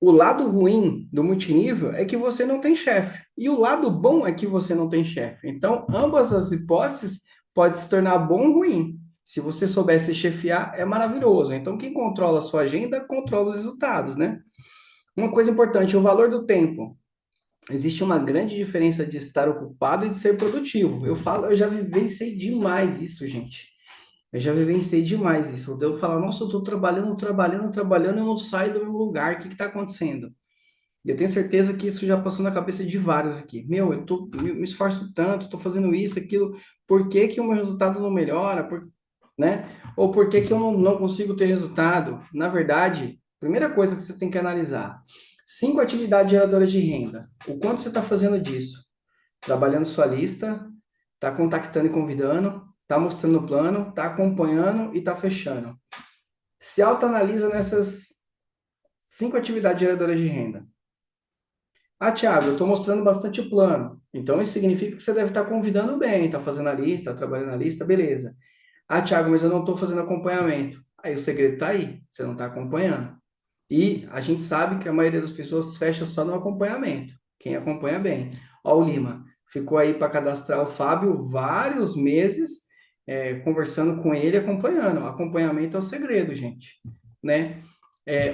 O lado ruim do multinível é que você não tem chefe. E o lado bom é que você não tem chefe. Então, ambas as hipóteses podem se tornar bom ou ruim. Se você soubesse chefiar, é maravilhoso. Então, quem controla a sua agenda, controla os resultados, né? Uma coisa importante, o valor do tempo. Existe uma grande diferença de estar ocupado e de ser produtivo. Eu falo, eu já vivenciei demais isso, gente. Eu já vivenciei demais isso. Eu falo, nossa, eu estou trabalhando, trabalhando, trabalhando, e eu não saio do meu lugar. O que está acontecendo? E eu tenho certeza que isso já passou na cabeça de vários aqui. Meu, me esforço tanto, estou fazendo isso, aquilo. Por que que o meu resultado não melhora? Né? Ou por que que eu não consigo ter resultado? Na verdade, primeira coisa que você tem que analisar: 5 atividades geradoras de renda. O quanto você está fazendo disso? Trabalhando sua lista, está contactando e convidando, está mostrando o plano, está acompanhando e está fechando. Se autoanalisa nessas 5 atividades geradoras de renda. Ah, Thiago, eu estou mostrando bastante o plano. Então, isso significa que você deve estar convidando bem, está fazendo a lista, tá trabalhando a lista, beleza. Ah, Thiago, mas eu não estou fazendo acompanhamento. Aí o segredo está aí, você não está acompanhando. E a gente sabe que a maioria das pessoas fecha só no acompanhamento. Quem acompanha bem. Ó, o Lima, ficou aí para cadastrar o Fábio vários meses, conversando com ele, acompanhando. Acompanhamento é o segredo, gente. Né?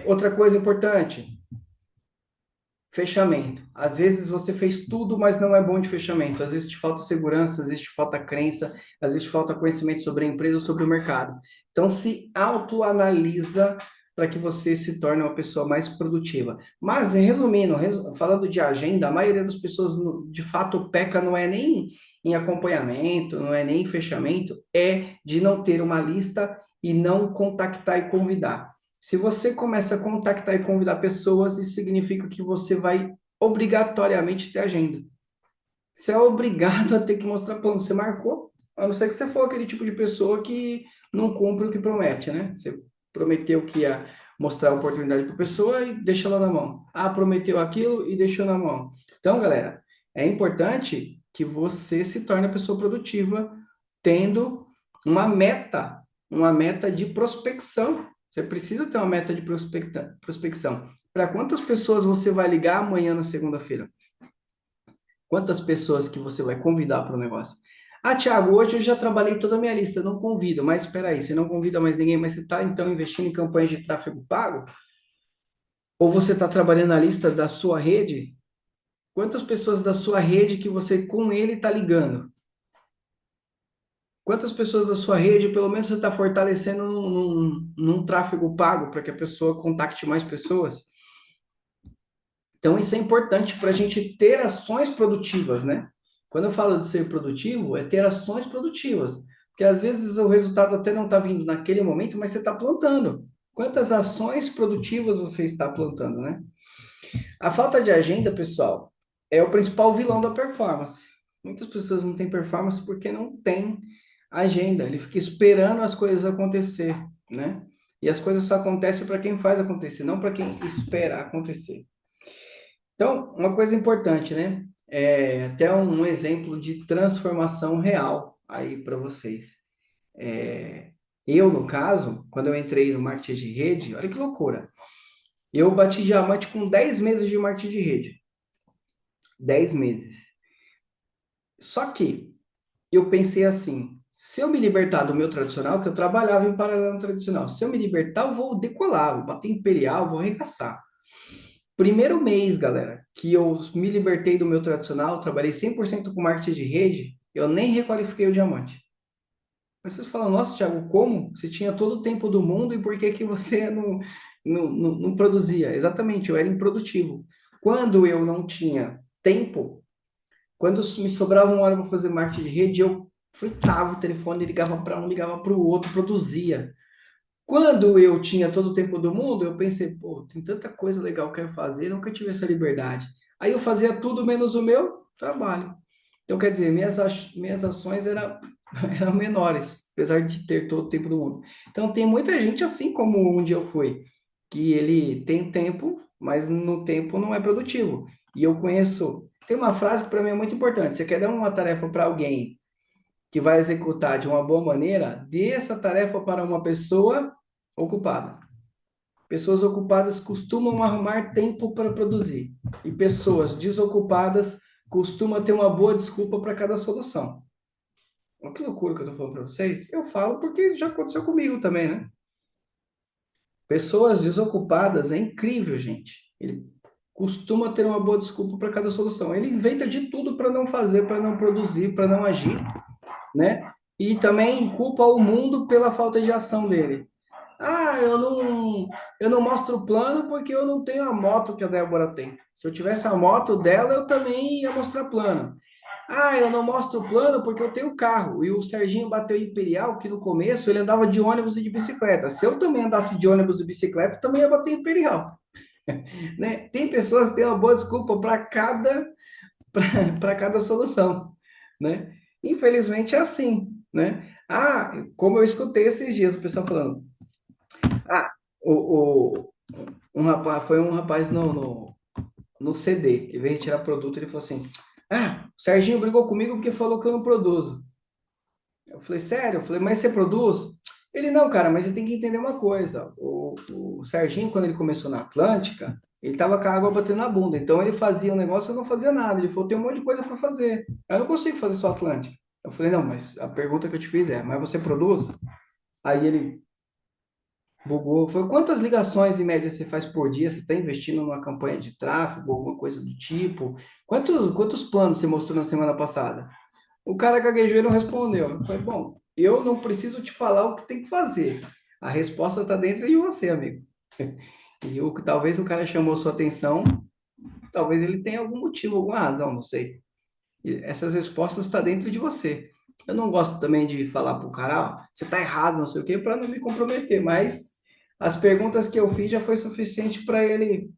Outra coisa importante, fechamento. Às vezes você fez tudo, mas não é bom de fechamento. Às vezes te falta segurança, às vezes te falta crença, às vezes te falta conhecimento sobre a empresa ou sobre o mercado. Então, se autoanalisa para que você se torne uma pessoa mais produtiva. Mas, resumindo, falando de agenda, a maioria das pessoas, de fato, peca não é nem em acompanhamento, não é nem em fechamento, é de não ter uma lista e não contactar e convidar. Se você começa a contactar e convidar pessoas, isso significa que você vai obrigatoriamente ter agenda. Você é obrigado a ter que mostrar plano. Você marcou, a não ser que você for aquele tipo de pessoa que não cumpre o que promete, né? Você prometeu que ia mostrar a oportunidade para a pessoa e deixa ela na mão. Ah, prometeu aquilo e deixou na mão. Então, galera, é importante que você se torne a pessoa produtiva tendo uma meta de prospecção. Você precisa ter uma meta de prospecção. Para quantas pessoas você vai ligar amanhã na segunda-feira? Quantas pessoas que você vai convidar para o negócio? Ah, Thiago, hoje eu já trabalhei toda a minha lista, não convido. Mas espera aí, você não convida mais ninguém, mas você está então investindo em campanhas de tráfego pago? Ou você está trabalhando na lista da sua rede? Quantas pessoas da sua rede que você com ele está ligando? Quantas pessoas da sua rede, pelo menos, você está fortalecendo num tráfego pago para que a pessoa contacte mais pessoas? Então, isso é importante para a gente ter ações produtivas, né? Quando eu falo de ser produtivo, é ter ações produtivas. Porque às vezes o resultado até não está vindo naquele momento, mas você está plantando. Quantas ações produtivas você está plantando, né? A falta de agenda, pessoal, é o principal vilão da performance. Muitas pessoas não têm performance porque não têm agenda. Ele fica esperando as coisas acontecer, né? E as coisas só acontecem para quem faz acontecer, não para quem espera acontecer. Então, uma coisa importante, né? Até um exemplo de transformação real aí para vocês. Eu, no caso, quando eu entrei no marketing de rede, olha que loucura. Eu bati diamante com 10 meses de marketing de rede. 10 meses. Só que eu pensei assim, se eu me libertar do meu tradicional, que eu trabalhava em paralelo no tradicional, se eu me libertar, eu vou decolar, vou bater imperial, vou arregaçar. Primeiro mês, galera, que eu me libertei do meu tradicional, trabalhei 100% com marketing de rede, eu nem requalifiquei o diamante. Mas vocês falam, nossa, Thiago, como? Você tinha todo o tempo do mundo e por que que você não produzia? Exatamente, eu era improdutivo. Quando eu não tinha tempo, quando me sobrava uma hora para fazer marketing de rede, eu fritava o telefone, ligava para um, ligava para o outro, produzia. Quando eu tinha todo o tempo do mundo, eu pensei, pô, tem tanta coisa legal que eu quero fazer, eu nunca tive essa liberdade. Aí eu fazia tudo menos o meu trabalho. Então, quer dizer, minhas ações eram menores, apesar de ter todo o tempo do mundo. Então, tem muita gente assim como onde eu fui, que ele tem tempo, mas no tempo não é produtivo. E eu conheço, tem uma frase que para mim é muito importante: você quer dar uma tarefa para alguém que vai executar de uma boa maneira, dê essa tarefa para uma pessoa ocupada. Pessoas ocupadas costumam arrumar tempo para produzir. E pessoas desocupadas costumam ter uma boa desculpa para cada solução. Olha que loucura que eu tô falando para vocês. Eu falo porque já aconteceu comigo também, né? Pessoas desocupadas é incrível, gente. Ele costuma ter uma boa desculpa para cada solução. Ele inventa de tudo para não fazer, para não produzir, para não agir, né? E também culpa o mundo pela falta de ação dele. Ah, eu não mostro o plano porque eu não tenho a moto que a Débora tem. Se eu tivesse a moto dela, eu também ia mostrar plano. Ah, eu não mostro o plano porque eu tenho carro. E o Serginho bateu em Imperial, que no começo ele andava de ônibus e de bicicleta. Se eu também andasse de ônibus e bicicleta, eu também ia bater em Imperial, né? Tem pessoas que têm uma boa desculpa para cada solução, né? Infelizmente é assim, né? Ah, como eu escutei esses dias o pessoal falando, ah, foi um rapaz no CD, que veio retirar produto, ele falou assim, ah, o Serginho brigou comigo porque falou que eu não produzo. Eu falei, sério? Eu falei, mas você produz? Ele, não, cara, mas você tem que entender uma coisa. O Serginho, quando ele começou na Atlântica, ele tava com a água batendo na bunda. Então ele fazia um negócio e eu não fazia nada. Ele falou, tem um monte de coisa para fazer. Eu não consigo fazer só Atlântica. Eu falei, não, mas a pergunta que eu te fiz é, mas você produz? Aí ele bugou. Foi quantas ligações em média você faz por dia? Você está investindo numa campanha de tráfego, alguma coisa do tipo? Quantos planos você mostrou na semana passada? O cara gaguejou e não respondeu. Eu falei, bom, eu não preciso te falar o que tem que fazer. A resposta está dentro de você, amigo. E talvez o cara chamou sua atenção, talvez ele tenha algum motivo, alguma razão, não sei. E essas respostas estão dentro de você. Eu não gosto também de falar para o cara, ó, você está errado, não sei o quê, para não me comprometer, mas as perguntas que eu fiz já foi suficiente para ele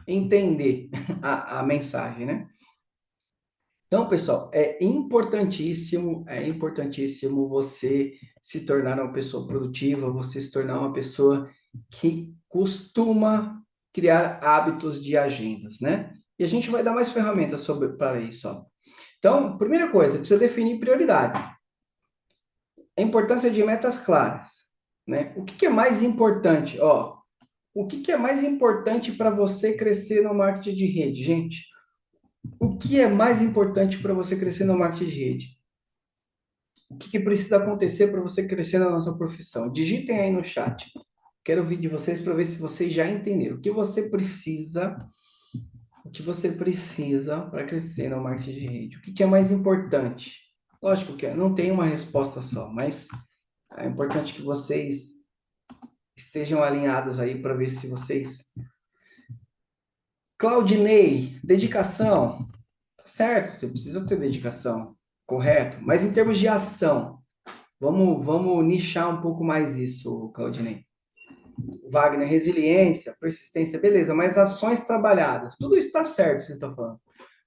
entender a mensagem, né? Então, pessoal, é importantíssimo você se tornar uma pessoa produtiva, você se tornar uma pessoa que costuma criar hábitos de agendas, né? E a gente vai dar mais ferramentas para isso, ó. Então, primeira coisa, precisa definir prioridades. A importância de metas claras, né? O que que é mais importante? Ó, o que que é mais importante para você crescer no marketing de rede, gente? O que é mais importante para você crescer no marketing de rede? O que que precisa acontecer para você crescer na nossa profissão? Digitem aí no chat. Quero ouvir de vocês para ver se vocês já entenderam. O que você precisa para crescer no marketing de rede? O que que é mais importante? Lógico que não tem uma resposta só, mas é importante que vocês estejam alinhados aí para ver se vocês. Claudinei, dedicação. Certo, você precisa ter dedicação, correto? Mas em termos de ação, vamos nichar um pouco mais isso, Claudinei. Wagner, resiliência, persistência, beleza, mas ações trabalhadas, tudo isso está certo, você está falando.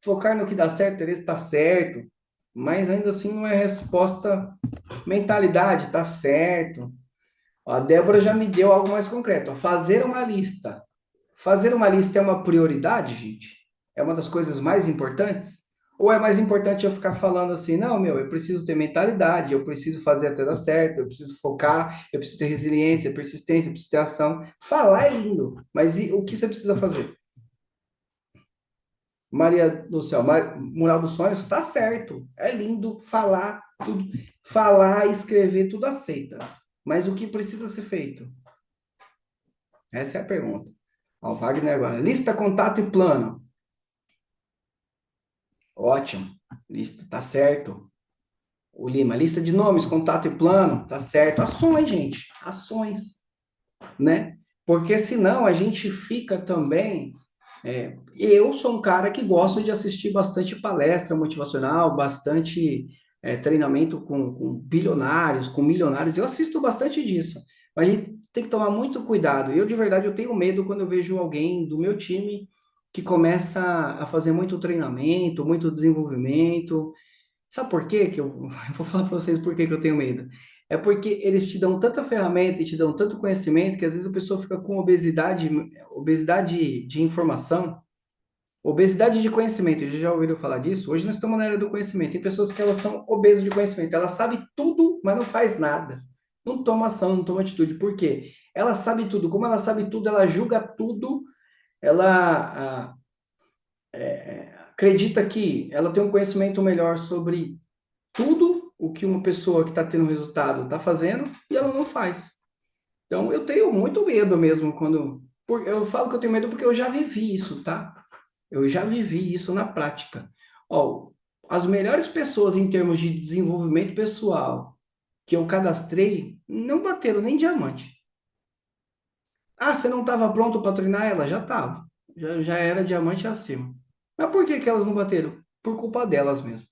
Focar no que dá certo, Tereza, está certo, mas ainda assim não é resposta. Mentalidade, está certo. Ó, a Débora já me deu algo mais concreto. Ó, fazer uma lista. Fazer uma lista é uma prioridade, gente? É uma das coisas mais importantes? Ou é mais importante eu ficar falando assim, não, meu, eu preciso ter mentalidade, eu preciso fazer até dar certo, eu preciso focar, eu preciso ter resiliência, persistência, eu preciso ter ação. Falar é lindo, mas e o que você precisa fazer? Maria do Céu, Mural dos Sonhos, está certo. É lindo falar tudo, falar, escrever, tudo aceita. Mas o que precisa ser feito? Essa é a pergunta. Ó, Wagner agora. Lista, contato e plano. Ótimo. Lista, tá certo. O Lima, lista de nomes, contato e plano, tá certo. Ações, gente. Ações, né? Porque senão a gente fica também. Eu sou um cara que gosta de assistir bastante palestra motivacional, bastante treinamento com bilionários, com milionários. Eu assisto bastante disso. Mas a gente tem que tomar muito cuidado. Eu, de verdade, eu tenho medo quando eu vejo alguém do meu time que começa a fazer muito treinamento, muito desenvolvimento. Sabe por quê que eu vou falar para vocês por que que eu tenho medo? É porque eles te dão tanta ferramenta e te dão tanto conhecimento que às vezes a pessoa fica com obesidade de informação, obesidade de conhecimento. Vocês já ouviram falar disso? Hoje nós estamos na era do conhecimento. Tem pessoas que elas são obesas de conhecimento. Elas sabem tudo, mas não faz nada. não toma ação, não toma atitude. Por quê? Ela sabe tudo. Como ela sabe tudo, ela julga tudo, ela acredita que ela tem um conhecimento melhor sobre tudo o que uma pessoa que está tendo resultado está fazendo e ela não faz. Então, eu tenho muito medo mesmo quando. Eu falo que eu tenho medo porque eu já vivi isso, tá? Eu já vivi isso na prática. Ó, as melhores pessoas em termos de desenvolvimento pessoal que eu cadastrei não bateram nem diamante. Ah, você não estava pronto para treinar ela? Já estava. Já era diamante acima. Mas por que que elas não bateram? Por culpa delas mesmo.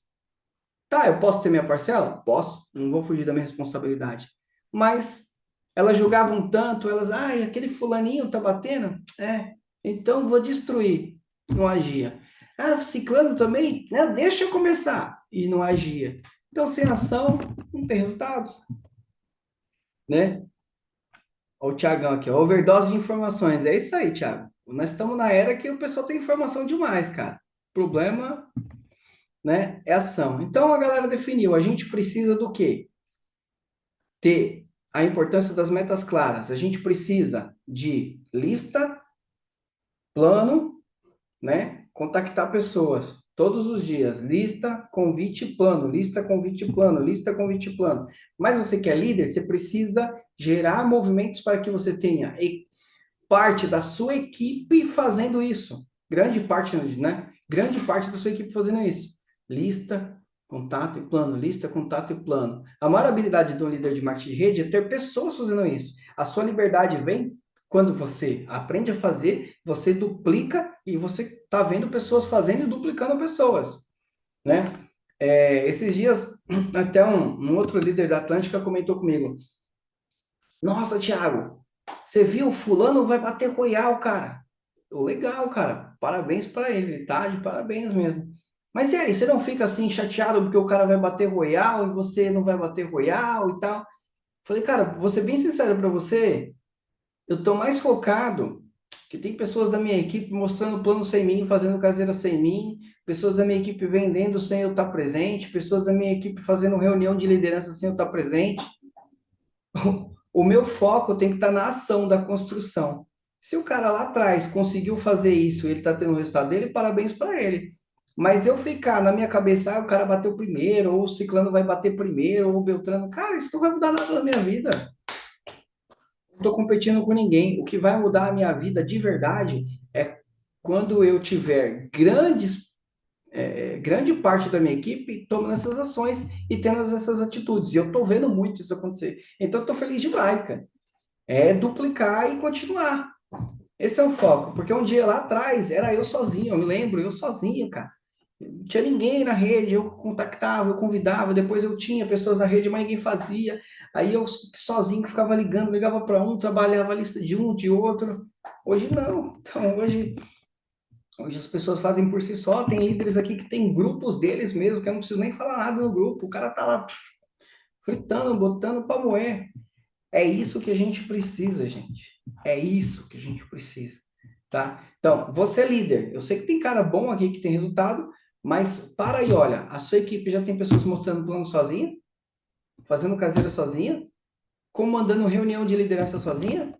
Tá, eu posso ter minha parcela? Posso, não vou fugir da minha responsabilidade. Mas elas jogavam tanto, elas, ai, aquele fulaninho tá batendo? É, então vou destruir. Não agia. Ah, o ciclano também? Não, deixa eu começar. E não agia. Então, sem ação, não tem resultados, né? Olha o Thiagão aqui, ó, overdose de informações. É isso aí, Thiago. Nós estamos na era que o pessoal tem informação demais, cara. O problema, né, é ação. Então, a galera definiu, a gente precisa do quê? Ter a importância das metas claras. A gente precisa de lista, plano, né? Contactar pessoas todos os dias. Lista, convite, plano. Lista, convite, plano. Lista, convite, plano. Mas você que é líder, você precisa gerar movimentos para que você tenha parte da sua equipe fazendo isso. Grande parte, né? Grande parte da sua equipe fazendo isso. Lista, contato e plano. Lista, contato e plano. A maior habilidade do líder de marketing de rede é ter pessoas fazendo isso. A sua liberdade vem quando você aprende a fazer, você duplica e você está vendo pessoas fazendo e duplicando pessoas, né? Esses dias, até um outro líder da Atlântica comentou comigo: Nossa, Thiago, você viu? Fulano vai bater Royal, cara. Legal, cara. Parabéns para ele, tá? De parabéns mesmo. Mas e aí, você não fica assim chateado porque o cara vai bater Royal e você não vai bater Royal e tal? Falei, cara, vou ser bem sincero para você, eu tô mais focado que tem pessoas da minha equipe mostrando plano sem mim, fazendo caseira sem mim, pessoas da minha equipe vendendo sem eu estar presente, pessoas da minha equipe fazendo reunião de liderança sem eu estar presente. O meu foco tem que estar na ação da construção. Se o cara lá atrás conseguiu fazer isso, ele está tendo o resultado dele, parabéns para ele. Mas eu ficar na minha cabeça, o cara bateu primeiro, ou o ciclano vai bater primeiro, ou o Beltrano, cara, isso não vai mudar nada na minha vida. Não estou competindo com ninguém. O que vai mudar a minha vida de verdade é quando eu tiver grande parte da minha equipe tomando essas ações e tendo essas atitudes. E eu estou vendo muito isso acontecer. Então, eu estou feliz demais, cara. É duplicar e continuar. Esse é o foco, porque um dia lá atrás era eu sozinho, eu me lembro, eu sozinho, cara. Não tinha ninguém na rede, eu contactava, eu convidava, depois eu tinha pessoas na rede, mas ninguém fazia. Aí eu sozinho ficava ligando, ligava para um, trabalhava a lista de um, de outro. Hoje não. Então hoje as pessoas fazem por si só. Tem líderes aqui que tem grupos deles mesmo, que eu não preciso nem falar nada no grupo. O cara tá lá fritando, botando para moer. É isso que a gente precisa, gente. É isso que a gente precisa, tá? Então, você é líder. Eu sei que tem cara bom aqui que tem resultado, mas para aí, olha, a sua equipe já tem pessoas mostrando plano sozinha, fazendo caseira sozinha, comandando reunião de liderança sozinha?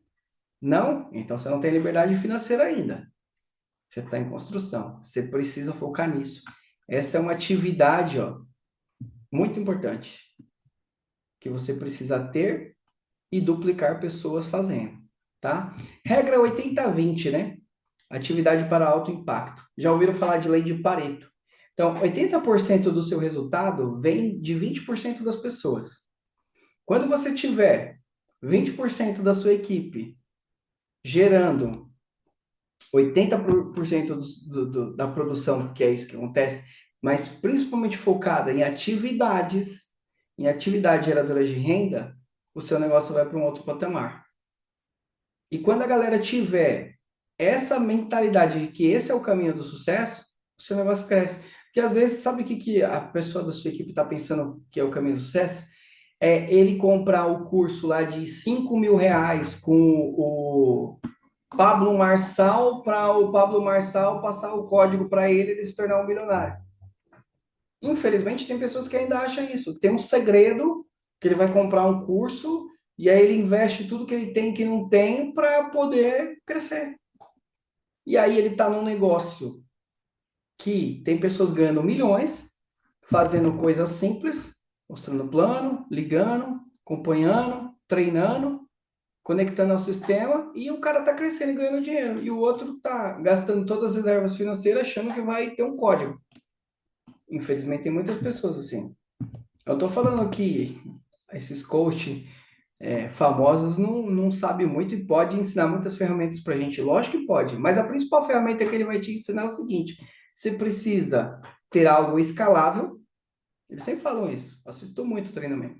Não? Então você não tem liberdade financeira ainda. Você está em construção. Você precisa focar nisso. Essa é uma atividade, ó, muito importante que você precisa ter e duplicar pessoas fazendo, tá? Regra 80-20, né? Atividade para alto impacto. Já ouviram falar de lei de Pareto? Então, 80% do seu resultado vem de 20% das pessoas. Quando você tiver 20% da sua equipe gerando 80% da produção, que é isso que acontece, mas principalmente focada em atividades geradoras de renda, o seu negócio vai para um outro patamar. E quando a galera tiver essa mentalidade de que esse é o caminho do sucesso, o seu negócio cresce. Porque às vezes, sabe o que, que a pessoa da sua equipe está pensando que é o caminho do sucesso? É ele comprar o curso lá de R$ 5.000 com o Pablo Marçal, para o Pablo Marçal passar o código para ele e ele se tornar um milionário. Infelizmente, tem pessoas que ainda acham isso. Tem um segredo que ele vai comprar um curso E aí ele investe tudo que ele tem, que não tem, para poder crescer. E aí ele está num negócio que tem pessoas ganhando milhões, fazendo coisas simples, mostrando plano, ligando, acompanhando, treinando, conectando ao sistema, e o cara está crescendo e ganhando dinheiro. E o outro está gastando todas as reservas financeiras achando que vai ter um código. Infelizmente, tem muitas pessoas assim. Eu estou falando que esses coach famosos não sabem muito e pode ensinar muitas ferramentas para a gente. Lógico que pode, mas a principal ferramenta que ele vai te ensinar é o seguinte: você precisa ter algo escalável. Eles sempre falam isso. Assisto muito treinamento.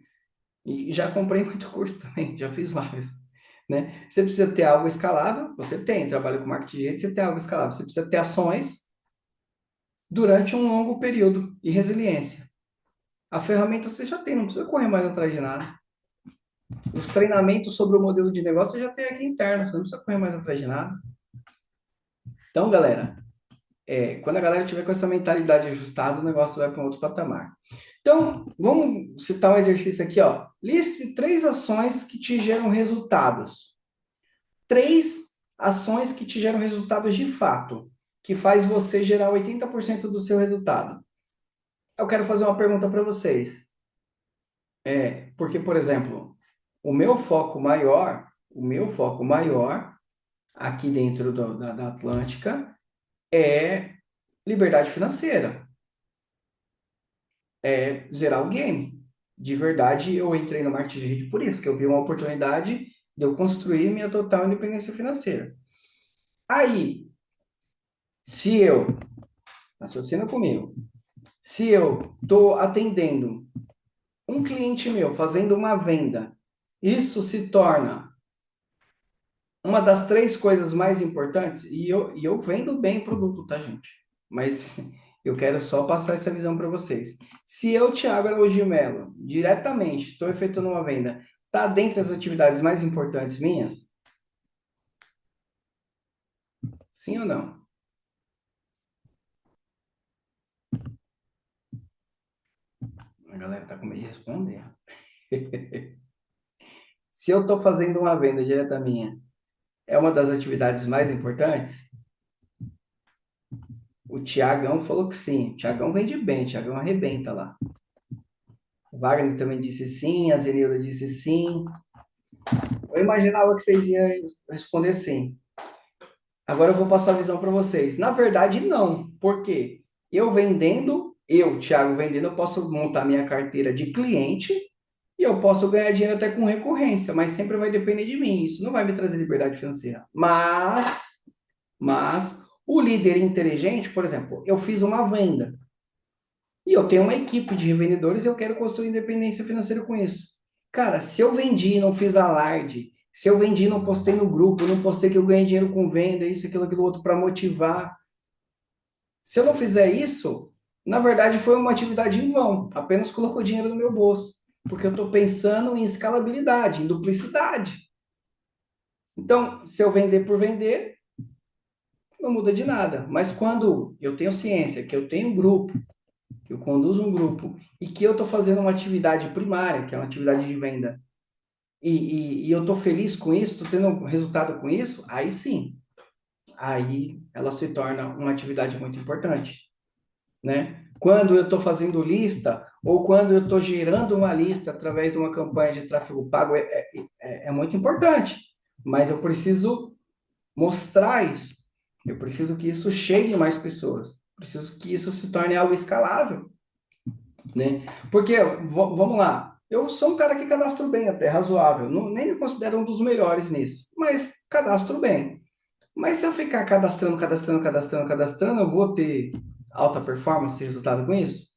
E já comprei muito curso também, já fiz vários. Né? Você precisa ter algo escalável, você tem, trabalha com marketing de rede, você tem algo escalável. Você precisa ter ações durante um longo período e resiliência. A ferramenta você já tem, não precisa correr mais atrás de nada. Os treinamentos sobre o modelo de negócio você já tem aqui interno, você não precisa correr mais atrás de nada. Então, galera, quando a galera tiver com essa mentalidade ajustada, o negócio vai para um outro patamar. Então, vamos citar um exercício aqui, ó. Liste 3 ações que te geram resultados. 3 ações que te geram resultados de fato, que faz você gerar 80% do seu resultado. Eu quero fazer uma pergunta para vocês. Porque, por exemplo, o meu foco maior aqui dentro da Atlântica é liberdade financeira, é zerar o game. De verdade, eu entrei no marketing de rede por isso, que eu vi uma oportunidade de eu construir minha total independência financeira. Aí, se eu, raciocina comigo, se eu estou atendendo um cliente meu, fazendo uma venda, isso se torna uma das 3 coisas mais importantes, e eu vendo bem produto, tá, gente? Mas eu quero só passar essa visão para vocês. Se eu, Thiago Araújo de Mello, diretamente estou efetuando uma venda, tá dentro das atividades mais importantes minhas? Sim ou não? A galera tá com medo de responder. Se eu estou fazendo uma venda direta minha, é uma das atividades mais importantes? O Tiagão falou que sim. O Tiagão vende bem, o Tiagão arrebenta lá. O Wagner também disse sim, a Zenilda disse sim. Eu imaginava que vocês iam responder sim. Agora eu vou passar a visão para vocês. Na verdade, não. Por quê? Thiago, vendendo, eu posso montar minha carteira de cliente e eu posso ganhar dinheiro até com recorrência, mas sempre vai depender de mim. Isso não vai me trazer liberdade financeira. Mas o líder inteligente, por exemplo, eu fiz uma venda. E eu tenho uma equipe de revendedores e eu quero construir independência financeira com isso. Cara, se eu vendi, não fiz alarde, se eu vendi, não postei no grupo, não postei que eu ganhei dinheiro com venda, isso, aquilo outro, para motivar. Se eu não fizer isso, na verdade foi uma atividade em vão, apenas colocou dinheiro no meu bolso, porque eu estou pensando em escalabilidade, em duplicidade. Então, se eu vender por vender, não muda de nada. Mas quando eu tenho ciência, que eu tenho um grupo, que eu conduzo um grupo e que eu estou fazendo uma atividade primária, que é uma atividade de venda, e eu estou feliz com isso, estou tendo resultado com isso, aí sim, aí ela se torna uma atividade muito importante, né? Quando eu estou fazendo lista ou quando eu estou gerando uma lista através de uma campanha de tráfego pago, é muito importante, mas eu preciso mostrar isso, eu preciso que isso chegue em mais pessoas, preciso que isso se torne algo escalável, né? Porque, vamos lá, eu sou um cara que cadastro bem até, razoável, não, nem me considero um dos melhores nisso, mas cadastro bem. Mas se eu ficar cadastrando, eu vou ter alta performance e resultado com isso?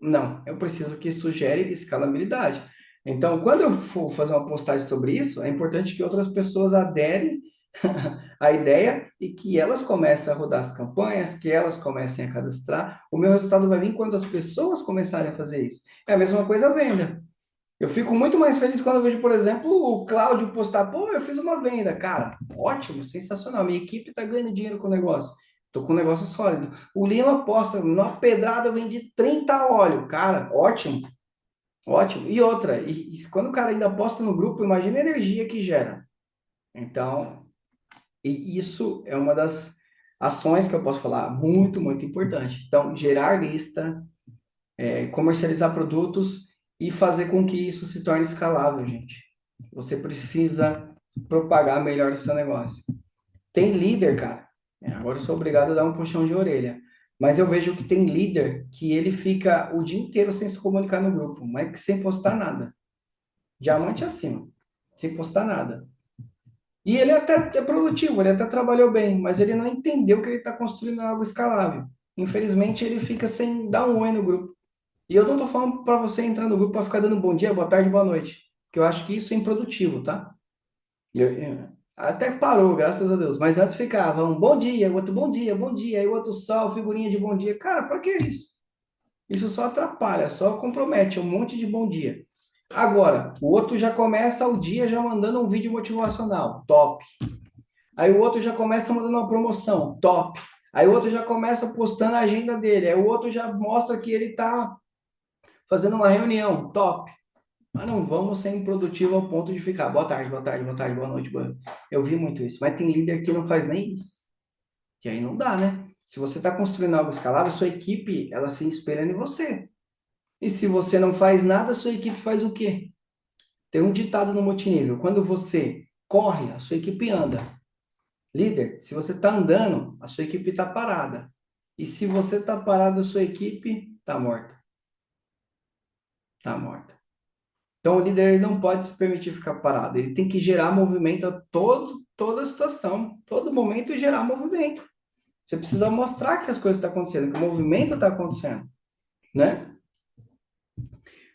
Não, eu preciso que isso gere escalabilidade. Então, quando eu for fazer uma postagem sobre isso, é importante que outras pessoas aderem à ideia e que elas comecem a rodar as campanhas, que elas comecem a cadastrar. O meu resultado vai vir quando as pessoas começarem a fazer isso. É a mesma coisa a venda. Eu fico muito mais feliz quando eu vejo, por exemplo, o Cláudio postar, pô, eu fiz uma venda. Cara, ótimo, sensacional. Minha equipe está ganhando dinheiro com o negócio. Estou com um negócio sólido. O Lima posta, numa pedrada eu vendi 30 óleo. Cara, ótimo. Ótimo. E outra, e quando o cara ainda posta no grupo, imagina a energia que gera. Então, e isso é uma das ações que eu posso falar muito, muito importante. Então, gerar lista, comercializar produtos e fazer com que isso se torne escalável, gente. Você precisa propagar melhor o seu negócio. Tem líder, cara. Agora eu sou obrigado a dar um puxão de orelha. Mas eu vejo que tem líder que ele fica o dia inteiro sem se comunicar no grupo, mas sem postar nada. Diamante acima, sem postar nada. E ele até é produtivo, ele até trabalhou bem, mas ele não entendeu que ele está construindo algo escalável. Infelizmente, ele fica sem dar um oi no grupo. E eu não estou falando para você entrar no grupo para ficar dando bom dia, boa tarde, boa noite, que eu acho que isso é improdutivo, tá? Até parou, graças a Deus. Mas antes ficava um bom dia, o outro bom dia, bom dia, aí o outro só, figurinha de bom dia. Cara, para que isso? Isso só atrapalha, só compromete um monte de bom dia. Agora, o outro já começa o dia já mandando um vídeo motivacional, top. Aí o outro já começa mandando uma promoção, top. Aí o outro já começa postando a agenda dele. Aí o outro já mostra que ele está fazendo uma reunião, top. Mas não vamos ser improdutivo ao ponto de ficar boa tarde, boa tarde, boa tarde, boa noite. Boa... Eu vi muito isso. Mas tem líder que não faz nem isso. Que aí não dá, né? Se você está construindo algo escalável, sua equipe, ela se espelha em você. E se você não faz nada, sua equipe faz o quê? Tem um ditado no multinível: quando você corre, a sua equipe anda. Líder, se você está andando, a sua equipe está parada. E se você está parado, a sua equipe está morta. Está morta. Então, o líder ele não pode se permitir ficar parado. Ele tem que gerar movimento a toda a situação, todo momento, e gerar movimento. Você precisa mostrar que as coisas estão acontecendo, que o movimento está acontecendo, né?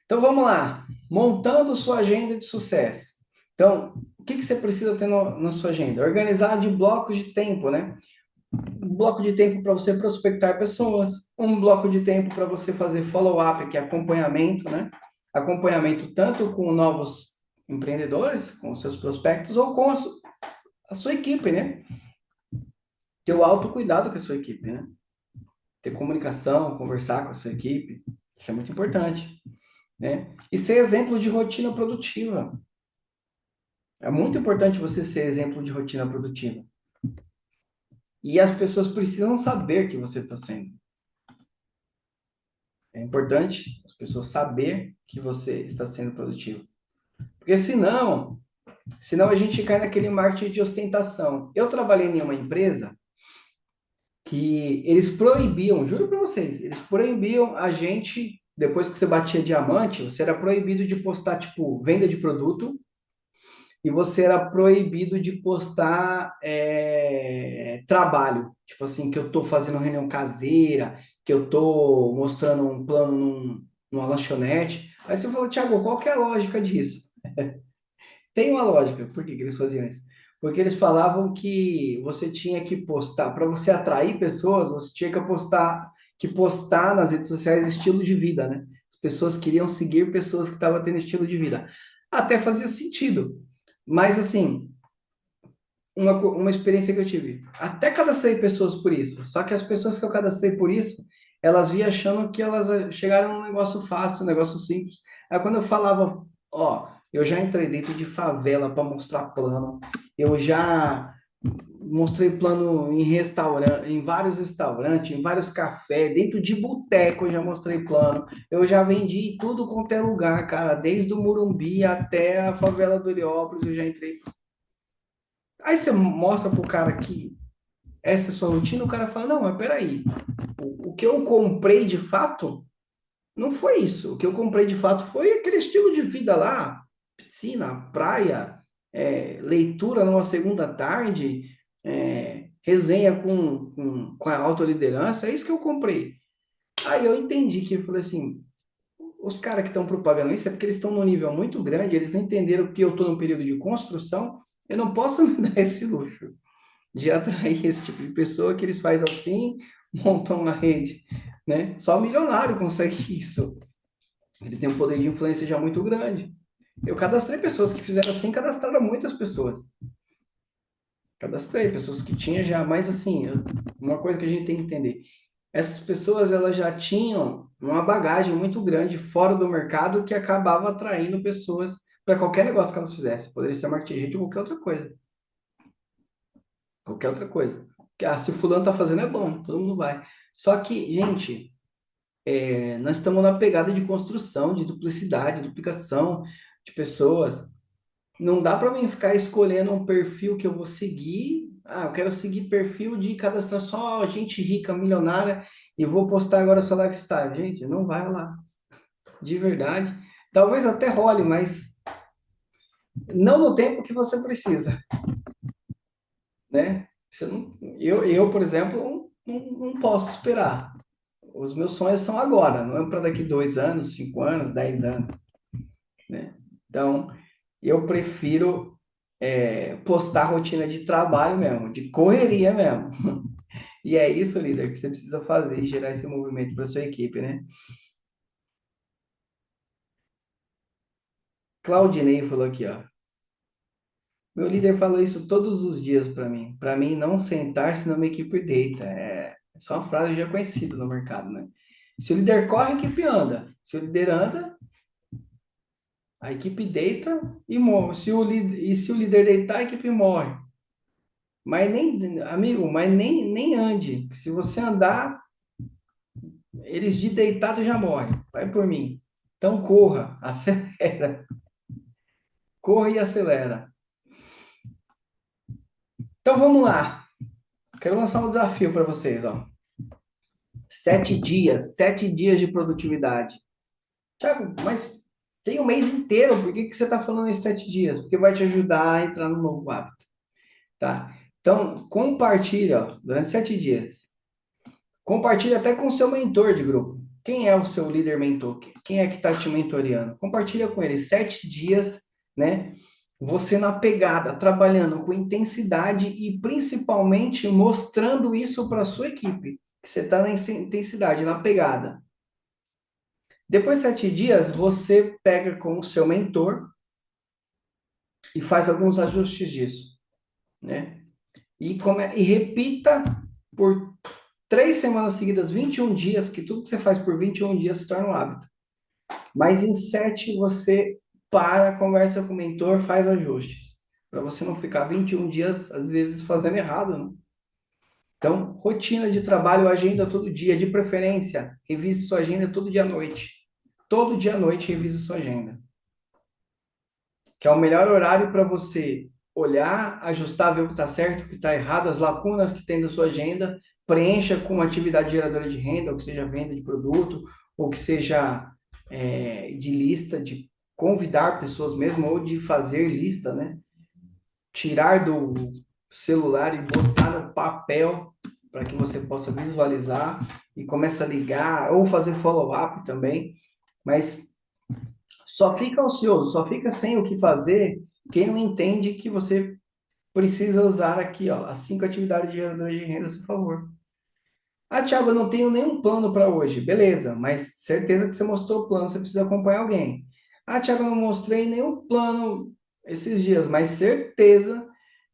Então, vamos lá. Montando sua agenda de sucesso. Então, o que você precisa ter na sua agenda? Organizar de blocos de tempo, né? Um bloco de tempo para você prospectar pessoas, um bloco de tempo para você fazer follow-up, que é acompanhamento, né? Acompanhamento tanto com novos empreendedores, com seus prospectos, ou com a sua equipe, né? Ter o autocuidado com a sua equipe, né? Ter comunicação, conversar com a sua equipe, isso é muito importante, né? E ser exemplo de rotina produtiva. É muito importante você ser exemplo de rotina produtiva. E as pessoas precisam saber que você está sendo. É importante as pessoas saber que você está sendo produtivo. Porque senão a gente cai naquele marketing de ostentação. Eu trabalhei em uma empresa que eles proibiam, juro para vocês, eles proibiam a gente, depois que você batia diamante, você era proibido de postar, tipo, venda de produto, e você era proibido de postar trabalho. Tipo assim, que eu estou fazendo reunião caseira, que eu estou mostrando um plano numa lanchonete. Aí você falou, Thiago, qual que é a lógica disso? Tem uma lógica. Por que que eles faziam isso? Porque eles falavam que você tinha que postar, para você atrair pessoas, você tinha que postar nas redes sociais estilo de vida, né? As pessoas queriam seguir pessoas que estavam tendo estilo de vida. Até fazia sentido. Mas, assim, uma experiência que eu tive. Até cadastrei pessoas por isso. Só que as pessoas que eu cadastrei por isso, elas vinham achando que elas chegaram num negócio fácil, um negócio simples. Aí quando eu falava, ó, eu já entrei dentro de favela para mostrar plano, eu já mostrei plano em restaurante, em vários restaurantes, em vários cafés, dentro de boteco eu já mostrei plano. Eu já vendi em tudo quanto é lugar, cara, desde o Murumbi até a favela do Heliópolis, eu já entrei. Aí você mostra pro cara que essa é a sua rotina, o cara fala, não, mas peraí, o que eu comprei de fato não foi isso. O que eu comprei de fato foi aquele estilo de vida lá, piscina, praia, leitura numa segunda tarde, resenha com a autoliderança, é isso que eu comprei. Aí eu entendi que eu falei assim, os caras que estão propagando isso é porque eles estão num nível muito grande, eles não entenderam que eu estou num período de construção, eu não posso me dar esse luxo de atrair esse tipo de pessoa que eles fazem assim, montam uma rede, né? Só o milionário consegue isso. Eles têm um poder de influência já muito grande. Eu cadastrei pessoas que fizeram assim, cadastraram muitas pessoas. Cadastrei pessoas que tinham já, mas assim, uma coisa que a gente tem que entender. essas pessoas elas já tinham uma bagagem muito grande fora do mercado que acabava atraindo pessoas para qualquer negócio que elas fizessem. Poderia ser marketing digital ou qualquer outra coisa. Qualquer outra coisa. Se o fulano tá fazendo é bom, todo mundo vai. Só que, gente, nós estamos na pegada de construção, de duplicidade, duplicação de pessoas. Não dá para mim ficar escolhendo um perfil que eu vou seguir. Ah, eu quero seguir perfil de cadastrar só gente rica, milionária, e vou postar agora só lifestyle. Gente, não vai lá. De verdade. Talvez até role, mas não no tempo que você precisa, né? Você não, por exemplo, não posso esperar. Os meus sonhos são agora, não é para daqui 2 anos, 5 anos, 10 anos, né? Então, eu prefiro postar rotina de trabalho mesmo, de correria mesmo. E é isso, líder, que você precisa fazer e gerar esse movimento para sua equipe, né? Claudinei falou aqui, ó. Meu líder falou isso todos os dias para mim. Para mim, não sentar senão minha equipe deita. É só uma frase já conhecida no mercado, né? Se o líder corre, a equipe anda. Se o líder anda, a equipe deita e morre. Se o líder deitar, a equipe morre. Mas nem, amigo, mas nem ande. Se você andar, eles de deitado já morrem. Vai por mim. Então corra, acelera. Corra e acelera. Então vamos lá. Quero lançar um desafio para vocês, ó. 7 dias de produtividade. Tiago, mas tem um mês inteiro, por que você está falando em 7 dias? Porque vai te ajudar a entrar no novo hábito, tá? Então, compartilha, ó, durante 7 dias. Compartilha até com o seu mentor de grupo. Quem é o seu líder mentor? Quem é que está te mentoreando? Compartilha com ele 7 dias, né? Você na pegada, trabalhando com intensidade e principalmente mostrando isso para a sua equipe. Que você está na intensidade, na pegada. Depois de 7 dias, você pega com o seu mentor e faz alguns ajustes disso, né? E repita por 3 semanas seguidas, 21 dias, que tudo que você faz por 21 dias se torna um hábito. Mas em 7 você para, conversa com o mentor, faz ajustes. Para você não ficar 21 dias, às vezes, fazendo errado, né? Então, rotina de trabalho, agenda todo dia, de preferência, revise sua agenda todo dia à noite. Todo dia à noite, revise sua agenda. Que é o melhor horário para você olhar, ajustar, ver o que está certo, o que está errado, as lacunas que tem na sua agenda, preencha com atividade geradora de renda, ou que seja venda de produto, ou que seja de lista, de convidar pessoas mesmo, ou de fazer lista, né? Tirar do celular e botar no papel para que você possa visualizar e comece a ligar, ou fazer follow-up também, mas só fica ocioso, só fica sem o que fazer quem não entende que você precisa usar aqui, ó, as 5 atividades geradoras de renda a seu favor. Ah, Thiago, eu não tenho nenhum plano para hoje. Beleza, mas certeza que você mostrou o plano, você precisa acompanhar alguém. Ah, Thiago, eu não mostrei nenhum plano esses dias, mas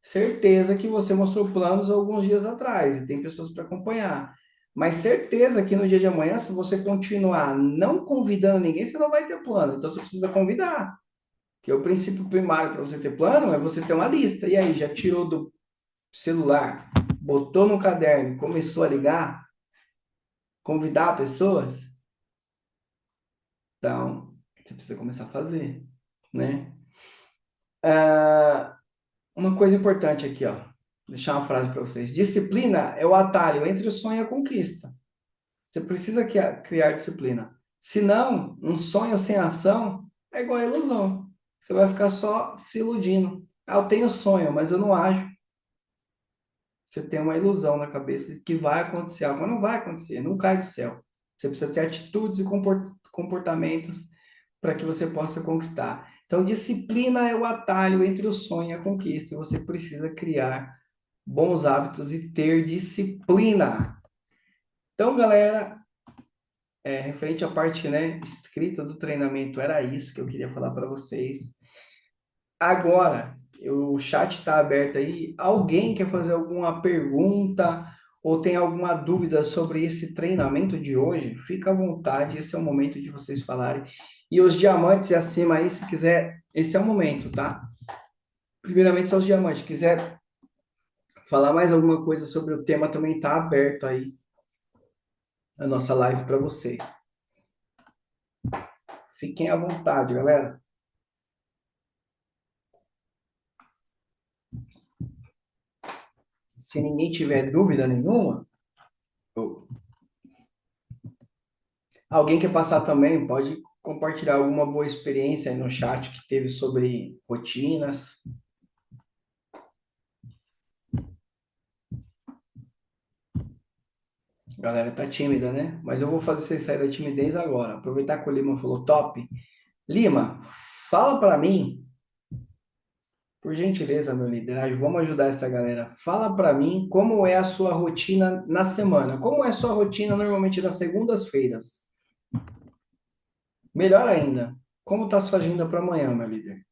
certeza que você mostrou planos alguns dias atrás e tem pessoas para acompanhar. Mas certeza que no dia de amanhã, se você continuar não convidando ninguém, você não vai ter plano. Então você precisa convidar. Que o princípio primário para você ter plano é você ter uma lista. E aí, já tirou do celular, botou no caderno, começou a ligar, convidar pessoas? Então, você precisa começar a fazer, né? Uma coisa importante aqui, ó. Vou deixar uma frase para vocês. Disciplina é o atalho entre o sonho e a conquista. Você precisa criar disciplina. Se não, um sonho sem ação é igual a ilusão. Você vai ficar só se iludindo. Ah, eu tenho sonho, mas eu não ajo. Você tem uma ilusão na cabeça de que vai acontecer algo, mas não vai acontecer, não cai do céu. Você precisa ter atitudes e comportamentos para que você possa conquistar. Então, disciplina é o atalho entre o sonho e a conquista. E você precisa criar bons hábitos e ter disciplina. Então, galera, referente à parte, né, escrita do treinamento, era isso que eu queria falar para vocês. Agora, o chat está aberto aí. Alguém quer fazer alguma pergunta ou tem alguma dúvida sobre esse treinamento de hoje, fica à vontade, esse é o momento de vocês falarem. E os diamantes acima aí, se quiser, esse é o momento, tá? Primeiramente, são os diamantes. Se quiser falar mais alguma coisa sobre o tema, também está aberto aí a nossa live para vocês. Fiquem à vontade, galera. Se ninguém tiver dúvida nenhuma, alguém quer passar também, pode compartilhar alguma boa experiência aí no chat que teve sobre rotinas. A galera tá tímida, né? Mas eu vou fazer vocês saírem da timidez agora. Aproveitar que o Lima falou top. Lima, fala para mim, por gentileza, meu líder, vamos ajudar essa galera. Fala para mim como é a sua rotina na semana. Como é a sua rotina normalmente nas segundas-feiras? Melhor ainda, como está a sua agenda para amanhã, meu líder?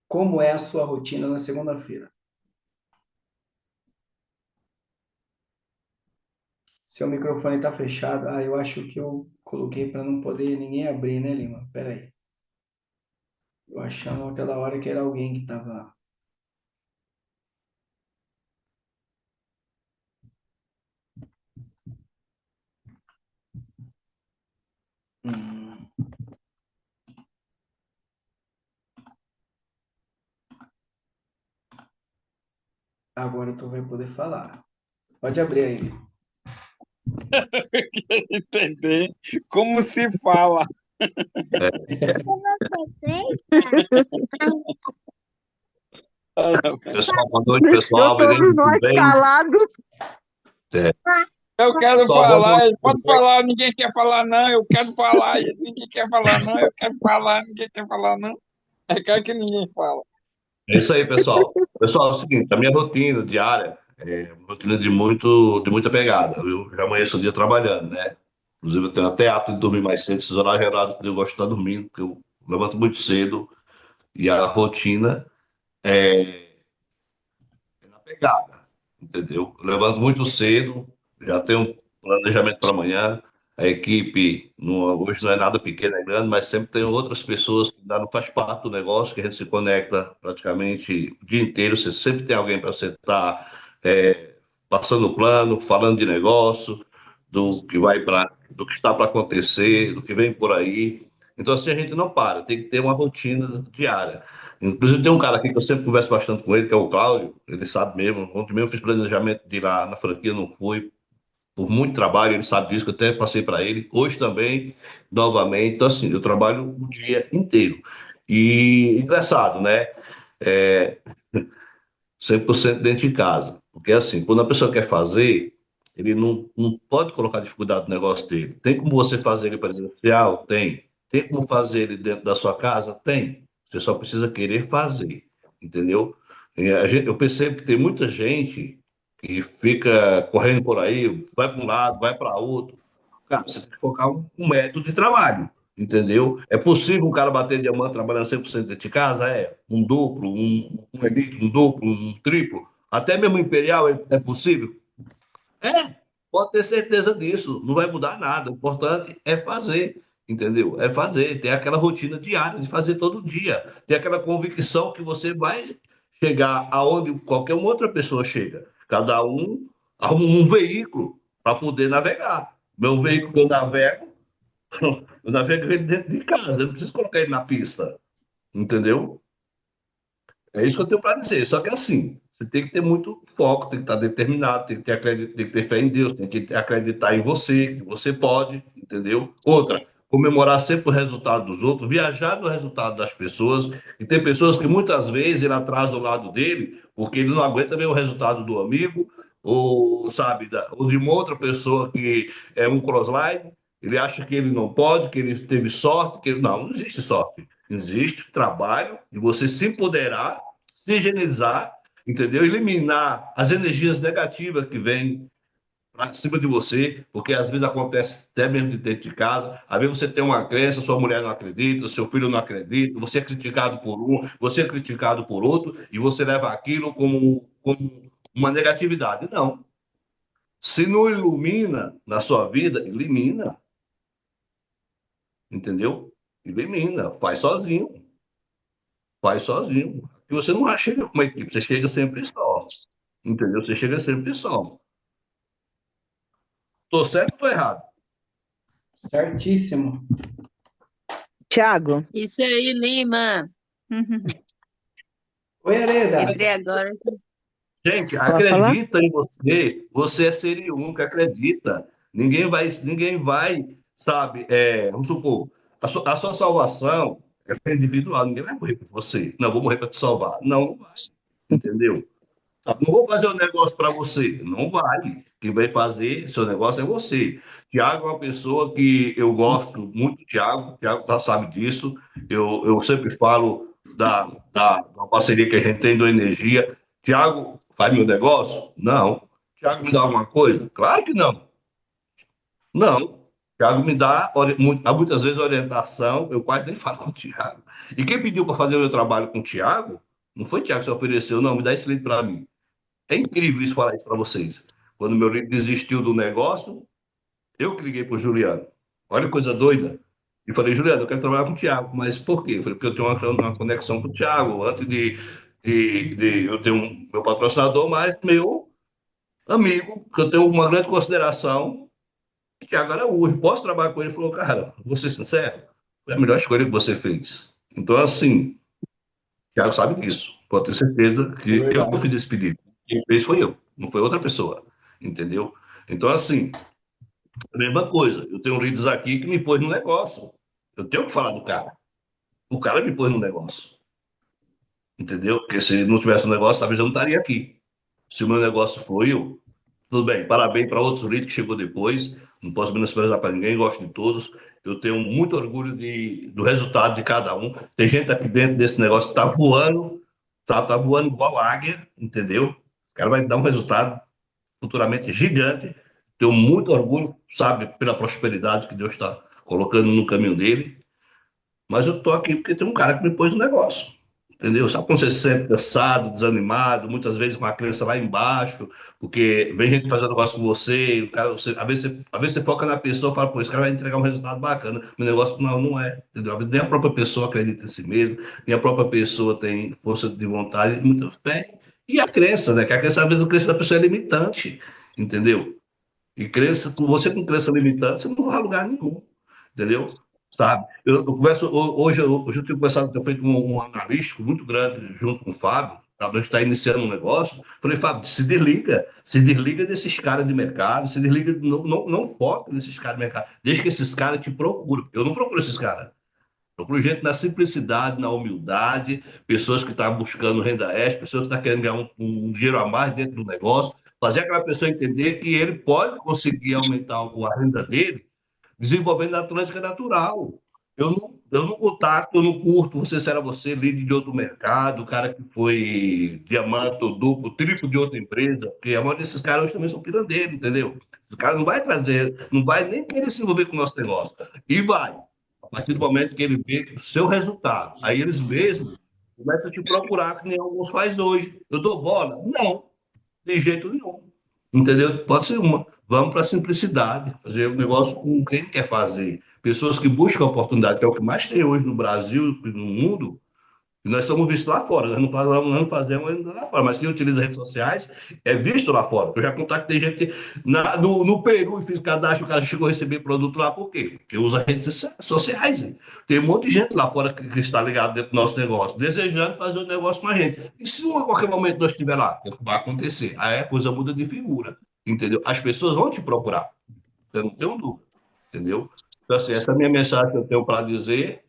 Como é a sua rotina na segunda-feira? Seu microfone está fechado. Ah, eu acho que eu coloquei para não poder ninguém abrir, né, Lima? Pera aí. Eu achando aquela hora que era alguém que estava. Hum, agora tu vai poder falar. Pode abrir aí. Entender como se fala. Pessoal, boa noite, Deixou pessoal. Beleza? todos Tudo nós bem? calados. É. Eu quero Pessoal, boa falar, noite, tudo pode bem? falar, ninguém quer falar, não. Eu quero falar, ninguém quer falar, não. Eu quero falar, ninguém quer falar, não. É claro que ninguém fala. É isso aí, pessoal. Pessoal, é o seguinte, a minha rotina diária é uma rotina de muita pegada. Eu já amanheço o dia trabalhando, né? Inclusive, eu tenho até hábito de dormir mais cedo. Esses horários gerados eu gosto de estar dormindo, porque eu levanto muito cedo e a rotina é na pegada, entendeu? Eu levanto muito cedo, já tenho um planejamento para amanhã. A equipe hoje não é nada pequena, é grande, mas sempre tem outras pessoas que ainda não faz parte do negócio, que a gente se conecta praticamente o dia inteiro. Você sempre tem alguém para você estar passando o plano, falando de negócio, do que está para acontecer, do que vem por aí. Então, assim, a gente não para, tem que ter uma rotina diária. Inclusive, tem um cara aqui que eu sempre converso bastante com ele, que é o Cláudio, ele sabe mesmo. Ontem mesmo eu fiz planejamento de ir lá na franquia, não fui, por muito trabalho, ele sabe disso, que eu até passei para ele. Hoje também, novamente. Então, assim, eu trabalho o dia inteiro. E engraçado, né? É, 100% dentro de casa. Porque, assim, quando a pessoa quer fazer, ele não pode colocar dificuldade no negócio dele. Tem como você fazer ele presencial? Tem. Tem como fazer ele dentro da sua casa? Tem. Você só precisa querer fazer, entendeu? Eu percebo que tem muita gente que fica correndo por aí, vai para um lado, vai para outro. Cara, você tem que focar um método de trabalho, entendeu? É possível um cara bater diamante trabalhando 100% dentro de casa? É. Um duplo, um elite, um duplo, um triplo. Até mesmo imperial é possível? É. Pode ter certeza disso. Não vai mudar nada. O importante é fazer, entendeu? É fazer. Ter aquela rotina diária de fazer todo dia. Ter aquela convicção que você vai chegar aonde qualquer uma outra pessoa chega. Cada um arruma um veículo para poder navegar. Meu veículo que eu navego, eu navego ele dentro de casa, eu não preciso colocar ele na pista, entendeu? É isso que eu tenho para dizer. Só que assim, você tem que ter muito foco, tem que estar determinado, tem que ter fé em Deus, tem que acreditar em você, que você pode, entendeu? Outra, comemorar sempre o resultado dos outros, viajar no resultado das pessoas. E tem pessoas que muitas vezes ele atrasa o lado dele, porque ele não aguenta ver o resultado do amigo, ou sabe, ou de uma outra pessoa que é um crossline. Ele acha que ele não pode, que ele teve sorte, que ele... Não existe sorte. Existe trabalho de você se empoderar, se higienizar, entendeu? Eliminar as energias negativas que vêm para cima de você, porque às vezes acontece até mesmo de dentro de casa. Às vezes você tem uma crença, sua mulher não acredita, seu filho não acredita, você é criticado por um, você é criticado por outro, e você leva aquilo como uma negatividade. Não. Se não ilumina na sua vida, elimina, entendeu? Elimina, faz sozinho, faz sozinho. E você não chega com uma equipe, você chega sempre só, entendeu? Você chega sempre só. Tô certo ou tô errado? Certíssimo. Tiago, Isso aí, Lima. Oi, Hereda. Entrei agora. Gente, posso falar? acredita em você. Você é ser único, acredita. Ninguém vai, sabe? Vamos supor, a sua salvação é individual. Ninguém vai morrer por você. Não, vou morrer para te salvar. Não, não vai. Entendeu? Não vou fazer o negócio para você. Não vai. Quem vai fazer seu negócio é você. Tiago é uma pessoa que eu gosto muito do Tiago. Tiago sabe disso. Eu sempre falo da parceria que a gente tem do Energia. Tiago faz meu negócio? Não. Tiago me dá alguma coisa? Claro que não. Não. Tiago me dá muitas vezes orientação. Eu quase nem falo com o Tiago. E quem pediu para fazer o meu trabalho com o Tiago, não foi o Tiago que se ofereceu, não. Me dá esse livro para mim. É incrível isso falar isso para vocês. Quando meu líder desistiu do negócio, eu que liguei para o Juliano. Olha que coisa doida. E falei, Juliano, eu quero trabalhar com o Thiago. Mas por quê? Eu falei, porque eu tenho uma conexão com o Thiago. Antes de eu ter meu patrocinador, mas meu amigo, que eu tenho uma grande consideração, o Thiago Araújo. Posso trabalhar com ele? Ele falou, cara, vou ser sincero, foi a melhor escolha que você fez. Então, assim, o Thiago sabe disso. Pode ter certeza É que eu verdade. fiz esse pedido. Quem fez foi eu, não foi outra pessoa. Entendeu? Então, assim, a mesma coisa. Eu tenho líderes aqui que me pôs no negócio. Eu tenho que falar do cara. O cara me pôs no negócio. Entendeu? Porque se não tivesse um negócio, talvez eu não estaria aqui. Se o meu negócio fluiu, tudo bem. Parabéns para outros líderes que chegou depois. Não posso menosprezar para ninguém, gosto de todos. Eu tenho muito orgulho do resultado de cada um. Tem gente aqui dentro desse negócio que está voando, tá voando igual águia, entendeu? O cara vai dar um resultado futuramente gigante. Tenho muito orgulho, sabe, pela prosperidade que Deus está colocando no caminho dele. Mas eu estou aqui porque tem um cara que me pôs no negócio. Entendeu? Sabe quando você se sente cansado, desanimado, muitas vezes com a crença lá embaixo, porque vem gente fazendo negócio com você, e o cara, às vezes você foca na pessoa e fala, pô, esse cara vai entregar um resultado bacana. Meu negócio não é. Entendeu? Às vezes nem a própria pessoa acredita em si mesmo, nem a própria pessoa tem força de vontade, muita fé. E a crença, né? Que a crença, às vezes, a crença da pessoa é limitante. Entendeu? E crença, você com crença limitante, você não vai a lugar nenhum, entendeu? Sabe? Eu converso, hoje eu tenho conversado, tenho feito um analítico muito grande junto com o Fábio, tá? A gente está iniciando um negócio. Falei, Fábio, se desliga desses caras de mercado, se desliga, não foca nesses caras de mercado, deixa que esses caras te procuram. Eu não procuro esses caras. Procuro gente na simplicidade, na humildade, pessoas que estão buscando renda extra, pessoas que estão querendo ganhar um dinheiro a mais dentro do negócio, fazer aquela pessoa entender que ele pode conseguir aumentar a renda dele desenvolvendo a Atlântica natural. Eu não contato, eu não curto, você será você, líder de outro mercado, cara que foi diamante, ou duplo, triplo de outra empresa, porque a maioria desses caras hoje também são pirandeiros, entendeu? O cara não vai trazer, não vai nem querer se envolver com o nosso negócio. E vai. A partir do momento que ele vê o seu resultado. Aí eles mesmos começam a te procurar, que nem alguns faz hoje. Eu dou bola? Não, de jeito nenhum. Entendeu? Pode ser uma. Vamos para a simplicidade, fazer o negócio com quem quer fazer. Pessoas que buscam oportunidade, que é o que mais tem hoje no Brasil e no mundo, e nós somos vistos lá fora. Nós não fazemos ainda lá fora, mas quem utiliza redes sociais é visto lá fora. Eu já contatei gente no Peru e fiz cadastro, o cara chegou a receber produto lá, por quê? Porque usa redes sociais. Hein? Tem um monte de gente lá fora que está ligado dentro do nosso negócio, desejando fazer o negócio com a gente. E se a qualquer momento nós estiver lá, o que vai acontecer? Aí a coisa muda de figura, entendeu? As pessoas vão te procurar, eu não tenho dúvida, entendeu? Então, assim, essa é a minha mensagem que eu tenho para dizer.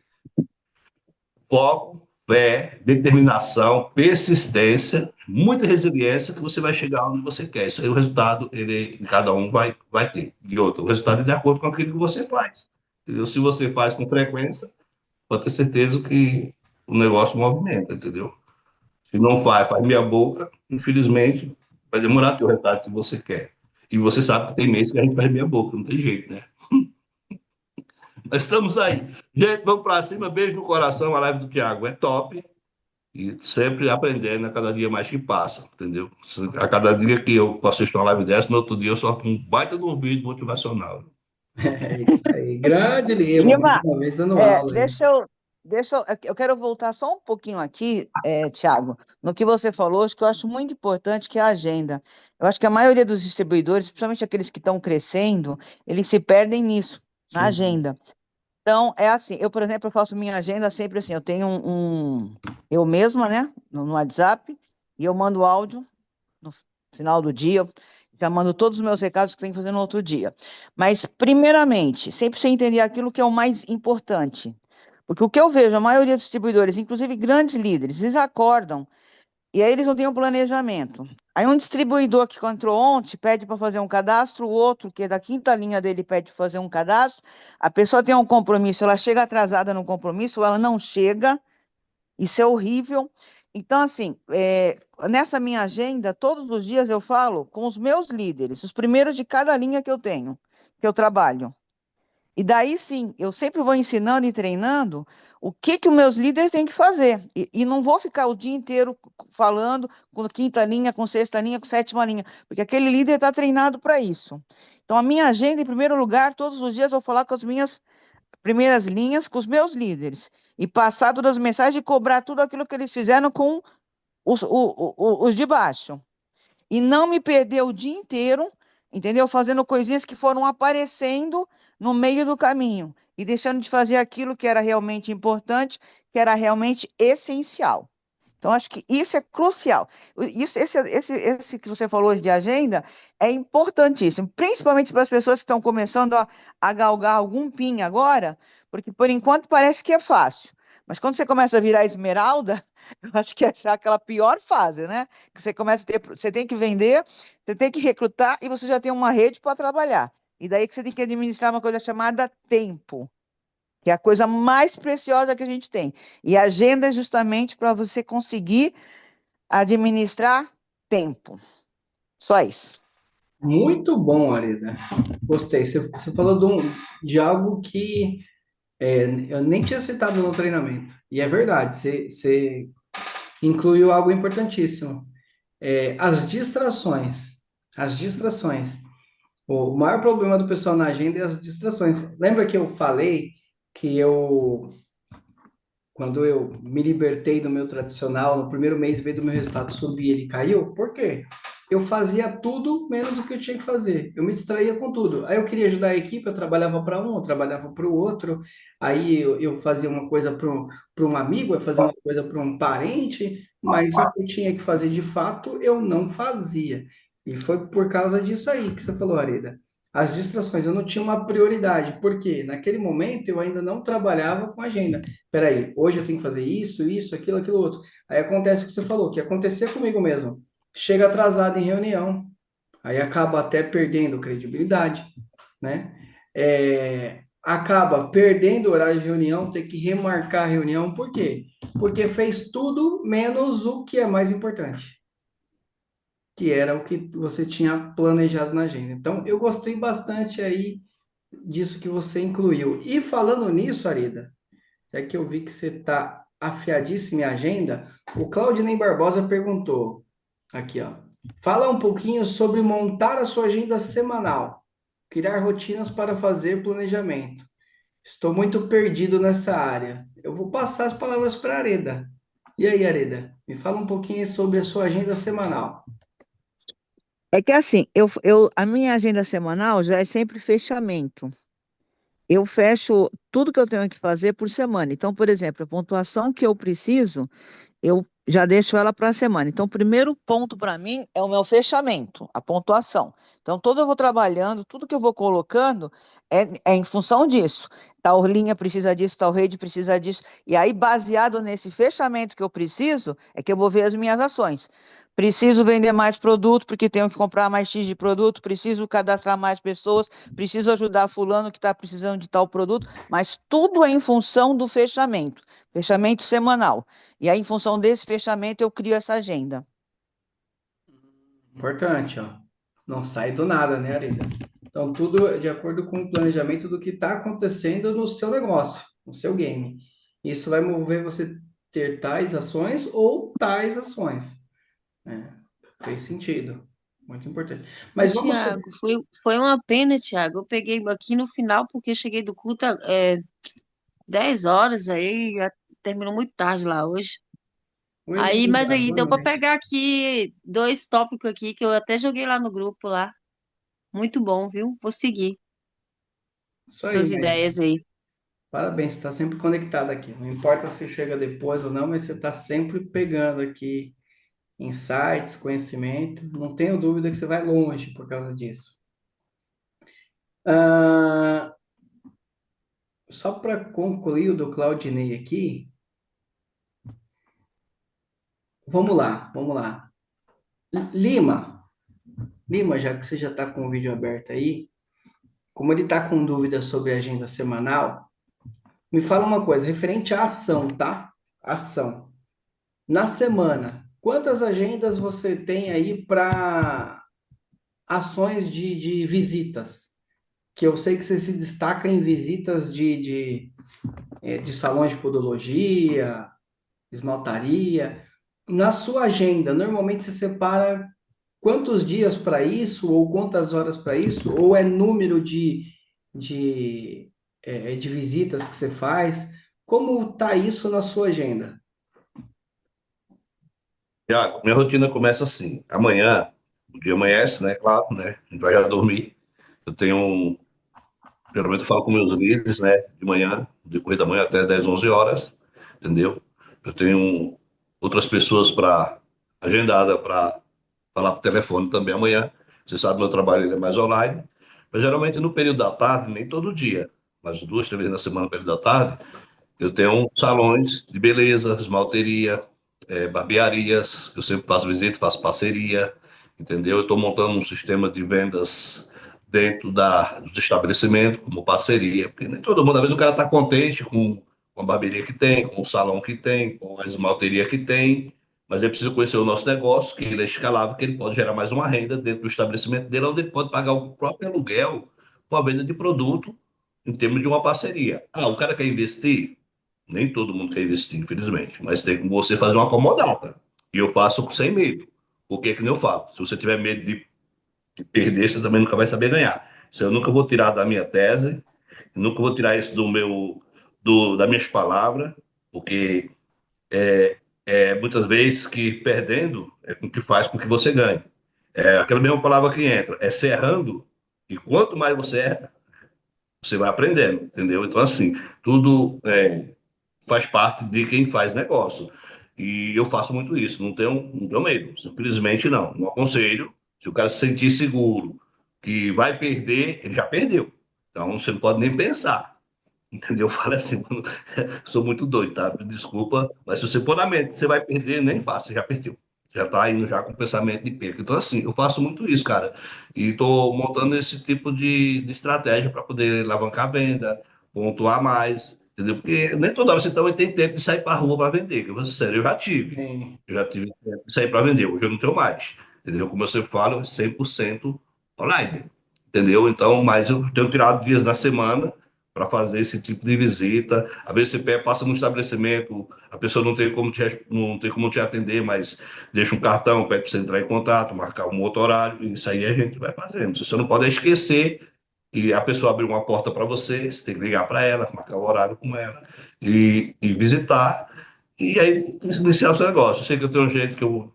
Foco, fé, determinação, persistência, muita resiliência que você vai chegar onde você quer. Isso aí o resultado, cada um vai ter. E outro, o resultado é de acordo com aquilo que você faz. Entendeu? Se você faz com frequência, pode ter certeza que o negócio movimenta, entendeu? Se não faz meia boca, infelizmente, vai demorar a ter o resultado que você quer. E você sabe que tem mês que a gente faz meia boca, não tem jeito, né? Mas estamos aí. Gente, vamos para cima. Beijo no coração. A live do Thiago é top. E sempre aprendendo a cada dia mais que passa, entendeu? A cada dia que eu assisto uma live dessa, no outro dia eu solto um baita de um vídeo motivacional. É isso aí. Grande Lima, mais Lima, uma vez dando aula aí. eu quero voltar só um pouquinho aqui, Tiago, no que você falou, acho que eu acho muito importante que é a agenda. Eu acho que a maioria dos distribuidores, principalmente aqueles que estão crescendo, eles se perdem nisso, na Sim. agenda. Então, é assim, eu, por exemplo, eu faço minha agenda sempre assim, eu tenho eu mesma, né, no WhatsApp, e eu mando áudio no final do dia, já mando todos os meus recados que tem que fazer no outro dia. Mas, primeiramente, sempre você entender aquilo que é o mais importante. Porque o que eu vejo, a maioria dos distribuidores, inclusive grandes líderes, eles acordam e aí eles não têm um planejamento. Aí um distribuidor que entrou ontem pede para fazer um cadastro, o outro, que é da quinta linha dele, pede para fazer um cadastro. A pessoa tem um compromisso, ela chega atrasada no compromisso, ou ela não chega, isso é horrível. Então, assim, nessa minha agenda, todos os dias eu falo com os meus líderes, os primeiros de cada linha que eu tenho, que eu trabalho. E daí sim, eu sempre vou ensinando e treinando o que que os meus líderes têm que fazer. E não vou ficar o dia inteiro falando com quinta linha, com sexta linha, com sétima linha, porque aquele líder está treinado para isso. Então, a minha agenda, em primeiro lugar, todos os dias eu vou falar com as minhas primeiras linhas, com os meus líderes. E passar todas as mensagens e cobrar tudo aquilo que eles fizeram com os de baixo. E não me perder o dia inteiro, entendeu? Fazendo coisinhas que foram aparecendo no meio do caminho e deixando de fazer aquilo que era realmente importante, que era realmente essencial. Então, acho que isso é crucial. Esse que você falou hoje de agenda é importantíssimo, principalmente para as pessoas que estão começando a galgar algum PIN agora, porque por enquanto parece que é fácil. Mas quando você começa a virar esmeralda, eu acho que é já aquela pior fase, né? Que você começa a ter, você tem que vender, você tem que recrutar e você já tem uma rede para trabalhar. E daí que você tem que administrar uma coisa chamada tempo, que é a coisa mais preciosa que a gente tem. E a agenda é justamente para você conseguir administrar tempo. Só isso. Muito bom, Arida. Gostei. Você falou de algo que eu nem tinha citado no treinamento. E é verdade, você incluiu algo importantíssimo. As distrações. As distrações. O maior problema do pessoal na agenda é as distrações. Lembra que eu falei que quando eu me libertei do meu tradicional, no primeiro mês, em vez do meu resultado subir, ele caiu? Por quê? Eu fazia tudo menos o que eu tinha que fazer. Eu me distraía com tudo. Aí eu queria ajudar a equipe, eu trabalhava para um, eu trabalhava para o outro. Aí eu fazia uma coisa para um amigo, eu fazia uma coisa para um parente, mas o que eu tinha que fazer de fato, eu não fazia. E foi por causa disso aí que você falou, Arida. As distrações, eu não tinha uma prioridade, porque naquele momento eu ainda não trabalhava com agenda. Peraí, hoje eu tenho que fazer isso, aquilo outro. Aí acontece o que você falou, que acontecia comigo mesmo. Chega atrasado em reunião, aí acaba até perdendo credibilidade, né? Acaba perdendo o horário de reunião, tem que remarcar a reunião, por quê? Porque fez tudo menos o que é mais importante, que era o que você tinha planejado na agenda. Então, eu gostei bastante aí disso que você incluiu. E falando nisso, Arida, já que eu vi que você está afiadíssimo em agenda, o Claudinei Barbosa perguntou aqui, ó. Fala um pouquinho sobre montar a sua agenda semanal, criar rotinas para fazer planejamento. Estou muito perdido nessa área. Eu vou passar as palavras para a Areda. E aí, Areda, me fala um pouquinho sobre a sua agenda semanal. É que assim, a minha agenda semanal já é sempre fechamento. Eu fecho tudo que eu tenho que fazer por semana. Então, por exemplo, a pontuação que eu preciso, eu já deixo ela para a semana. Então, o primeiro ponto para mim é o meu fechamento, a pontuação. Então, todo eu vou trabalhando, tudo que eu vou colocando é em função disso. Tal linha precisa disso, tal rede precisa disso. E aí, baseado nesse fechamento que eu preciso, é que eu vou ver as minhas ações. Preciso vender mais produto, porque tenho que comprar mais X de produto, preciso cadastrar mais pessoas, preciso ajudar fulano que está precisando de tal produto, mas tudo é em função do fechamento semanal. E aí, em função desse fechamento, eu crio essa agenda. Importante, ó. Não sai do nada, né, Areda? Então, tudo é de acordo com o planejamento do que está acontecendo no seu negócio, no seu game. Isso vai mover você ter tais ações ou tais ações. É, fez sentido. Muito importante. Ô, Mas vamos Tiago, sobre. foi uma pena, Tiago. Eu peguei aqui no final porque eu cheguei do culto 10 horas, aí já terminou muito tarde lá hoje. Oi, Aí, mas Luísa, aí boa deu para noite. pegar aqui dois tópicos aqui que eu até joguei lá no grupo lá. Muito bom, viu? Vou seguir Isso aí, suas mas ideias aí. parabéns, você está sempre conectado aqui. Não importa se chega depois ou não, mas você está sempre pegando aqui insights, conhecimento. Não tenho dúvida que você vai longe por causa disso. Ah, só para concluir o do Claudinei aqui, vamos lá, vamos lá. Lima, Lima, já que você já está com o vídeo aberto aí, como ele está com dúvidas sobre a agenda semanal, me fala uma coisa, referente à ação, tá? Ação. Na semana, quantas agendas você tem aí para ações de visitas? Que eu sei que você se destaca em visitas de salões de podologia, esmaltaria. Na sua agenda, normalmente você separa quantos dias para isso, ou quantas horas para isso, ou é número de, de visitas que você faz? Como está isso na sua agenda? Tiago, minha rotina começa assim. Amanhã, o dia amanhece, né? Claro, né? A gente vai já dormir. Eu tenho Geralmente eu falo com meus líderes, né? De manhã, depois da manhã até 10, 11 horas, entendeu? Eu tenho outras pessoas para agendada para falar por telefone também amanhã. Você sabe, meu trabalho ele é mais online. Mas geralmente no período da tarde, nem todo dia, mas 2, 3 vezes na semana no período da tarde, eu tenho salões de beleza, esmalteria, barbearias. Eu sempre faço visita, faço parceria, entendeu? Eu estou montando um sistema de vendas dentro dos estabelecimentos, como parceria, porque nem todo mundo, às vezes o cara está contente com a barbearia que tem, com o salão que tem, com a esmalteria que tem, mas ele precisa conhecer o nosso negócio, que ele é escalável, que ele pode gerar mais uma renda dentro do estabelecimento dele, onde ele pode pagar o próprio aluguel com a venda de produto em termos de uma parceria. Ah, o cara quer investir? Nem todo mundo quer investir, infelizmente, mas tem como você fazer uma acomodada. E eu faço sem medo. Porque, que nem eu falo, se você tiver medo de perder, você também nunca vai saber ganhar. Isso eu nunca vou tirar da minha tese, nunca vou tirar isso das minhas palavras, porque muitas vezes que perdendo é com que faz com que você ganhe. É aquela mesma palavra que entra, é se errando, e quanto mais você erra, você vai aprendendo, entendeu? Então, assim, tudo faz parte de quem faz negócio. E eu faço muito isso, não tenho medo, simplesmente não. Não aconselho, se o cara se sentir seguro que vai perder, ele já perdeu. Então você não pode nem pensar, entendeu? Fala assim, mano, sou muito doido, tá? Desculpa, mas se você pôr na mente que você vai perder, nem faça, você já perdeu. Já tá indo já com pensamento de perda. Então, assim, eu faço muito isso, cara. E tô montando esse tipo de estratégia para poder alavancar a venda, pontuar mais, entendeu? Porque nem toda hora você também tem tempo de sair para a rua para vender. Que eu vou ser sério, eu já tive. Sim. Eu já tive tempo de sair para vender. Hoje eu não tenho mais. Entendeu? Como eu sempre falo, 100% online. Entendeu? Então, mas eu tenho tirado dias na semana para fazer esse tipo de visita. Às vezes você passa no estabelecimento, a pessoa não tem como te atender, mas deixa um cartão, pede para você entrar em contato, marcar um outro horário, e isso aí a gente vai fazendo. Você não pode esquecer que a pessoa abriu uma porta para você, você tem que ligar para ela, marcar o horário com ela e visitar. E aí iniciar o seu negócio. Eu sei que eu tenho um jeito que eu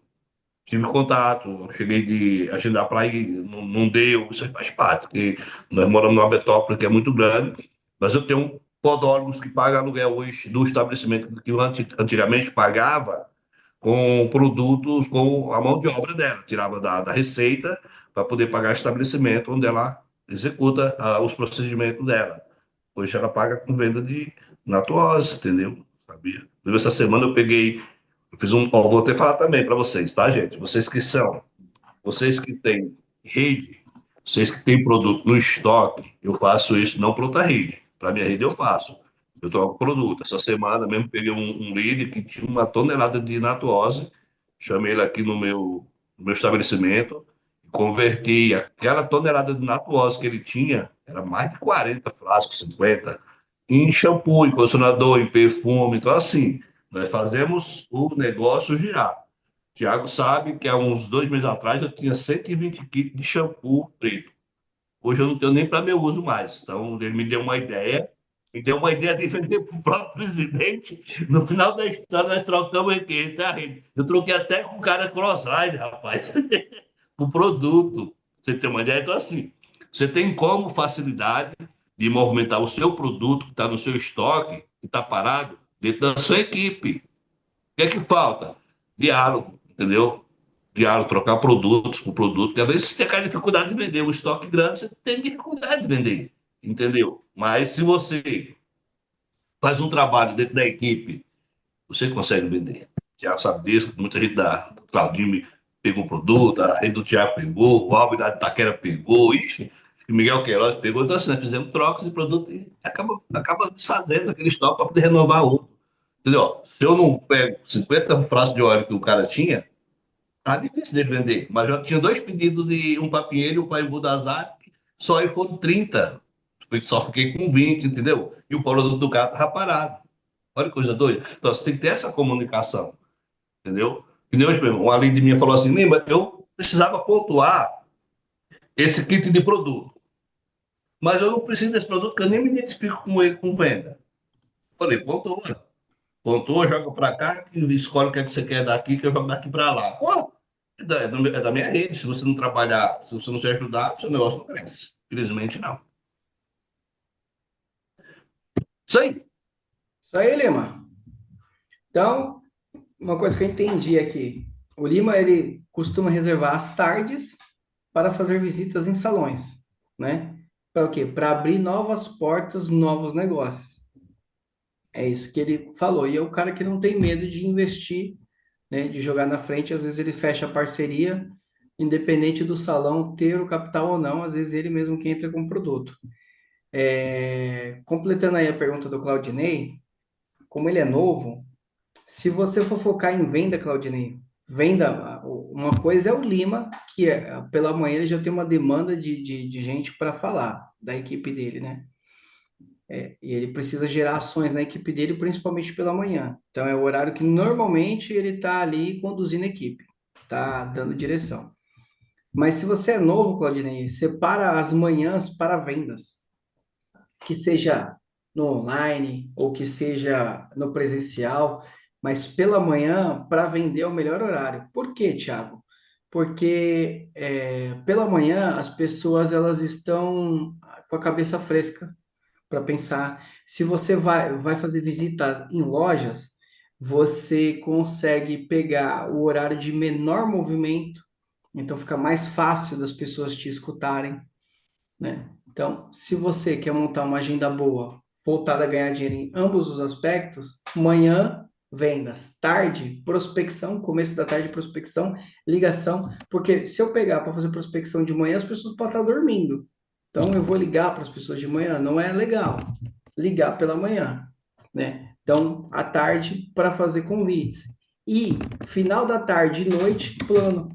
tive contato, cheguei de agendar para ir, não deu, isso aí faz parte, porque nós moramos numa metrópole que é muito grande, mas eu tenho podólogos que pagam aluguel hoje do estabelecimento que eu antigamente pagava com produtos, com a mão de obra dela, tirava da receita para poder pagar o estabelecimento onde ela executa os procedimentos dela. Hoje ela paga com venda de natuose, entendeu? Sabia? Essa semana eu fiz vou até falar também para vocês, tá, gente? Vocês que têm rede, vocês que têm produto no estoque, eu faço isso não para outra rede. Para minha rede eu faço. Eu troco produto. Essa semana mesmo peguei um lead que tinha uma tonelada de natuose, chamei ele aqui no meu estabelecimento, converti aquela tonelada de natuose que ele tinha, era mais de 40 frascos, 50, em shampoo, em condicionador, em perfume. Então, assim, Nós fazemos o negócio girar. O Thiago sabe que há uns 2 meses atrás eu tinha 120 kits de shampoo preto. Hoje eu não tenho nem para meu uso mais. Então, ele me deu uma ideia de vender para o próprio presidente. No final da história, nós trocamos aqui, tá? Eu troquei até com o cara Crossride, rapaz, o produto. Você tem uma ideia? Então, assim, você tem como facilidade de movimentar o seu produto que está no seu estoque, que está parado, dentro da sua equipe. O que é que falta? Diálogo, entendeu? Diálogo, trocar produtos por produto, porque às vezes você tem aquela dificuldade de vender. Um estoque grande, você tem dificuldade de vender, entendeu? Mas se você faz um trabalho dentro da equipe, você consegue vender. O Thiago sabe disso, muita gente da Claudinho pegou o produto, a rede do Thiago pegou, o Alves da Itaquera pegou, ixi, o Miguel Queiroz pegou. Então, assim, nós fizemos trocas de produto e acaba desfazendo aquele estoque para poder renovar outro. Entendeu? Se eu não pego 50 frascos de óleo que o cara tinha, tá difícil dele vender. Mas já tinha 2 pedidos de um para Pinheiro e um para Embu das Artes, só aí foram 30. Só fiquei com 20, entendeu? E o produto do cara estava parado. Olha que coisa doida. Então você tem que ter essa comunicação, entendeu? Que nem hoje mesmo, um além de mim falou assim: Lima, eu precisava pontuar esse kit de produto. Mas eu não preciso desse produto, porque eu nem me identifico com ele com venda. Falei, pontua. Pontua, joga para cá, escolhe o que, é que você quer daqui, que eu jogo daqui para lá. Pô, é da minha rede. Se você não trabalhar, se você não se ajudar, seu negócio não cresce. Felizmente, não. Isso aí. Isso aí, Lima. Então, uma coisa que eu entendi aqui. O Lima, ele costuma reservar as tardes para fazer visitas em salões, né? Para o quê? Para abrir novas portas, novos negócios. É isso que ele falou. E é o cara que não tem medo de investir, né? De jogar na frente. Às vezes ele fecha a parceria, independente do salão ter o capital ou não. Às vezes ele mesmo que entra com o produto. Completando aí a pergunta do Claudinei, como ele é novo, se você for focar em venda, Claudinei, venda, uma coisa é o Lima, que pela manhã ele já tem uma demanda de gente para falar da equipe dele, né? E ele precisa gerar ações na equipe dele, principalmente pela manhã. Então é o horário que normalmente ele está ali conduzindo a equipe, está dando direção. Mas se você é novo, Claudinei, separa as manhãs para vendas, que seja no online ou que seja no presencial, mas pela manhã para vender é o melhor horário. Por quê, Thiago? Porque pela manhã as pessoas elas estão com a cabeça fresca para pensar. Se você vai fazer visita em lojas, você consegue pegar o horário de menor movimento, então fica mais fácil das pessoas te escutarem, né? Então, se você quer montar uma agenda boa, voltada a ganhar dinheiro em ambos os aspectos, manhã, vendas, tarde, prospecção, começo da tarde, prospecção, ligação, porque se eu pegar para fazer prospecção de manhã, as pessoas podem estar dormindo. Então, eu vou ligar para as pessoas de manhã, não é legal ligar pela manhã, né? Então, à tarde, para fazer convites. E final da tarde e noite, plano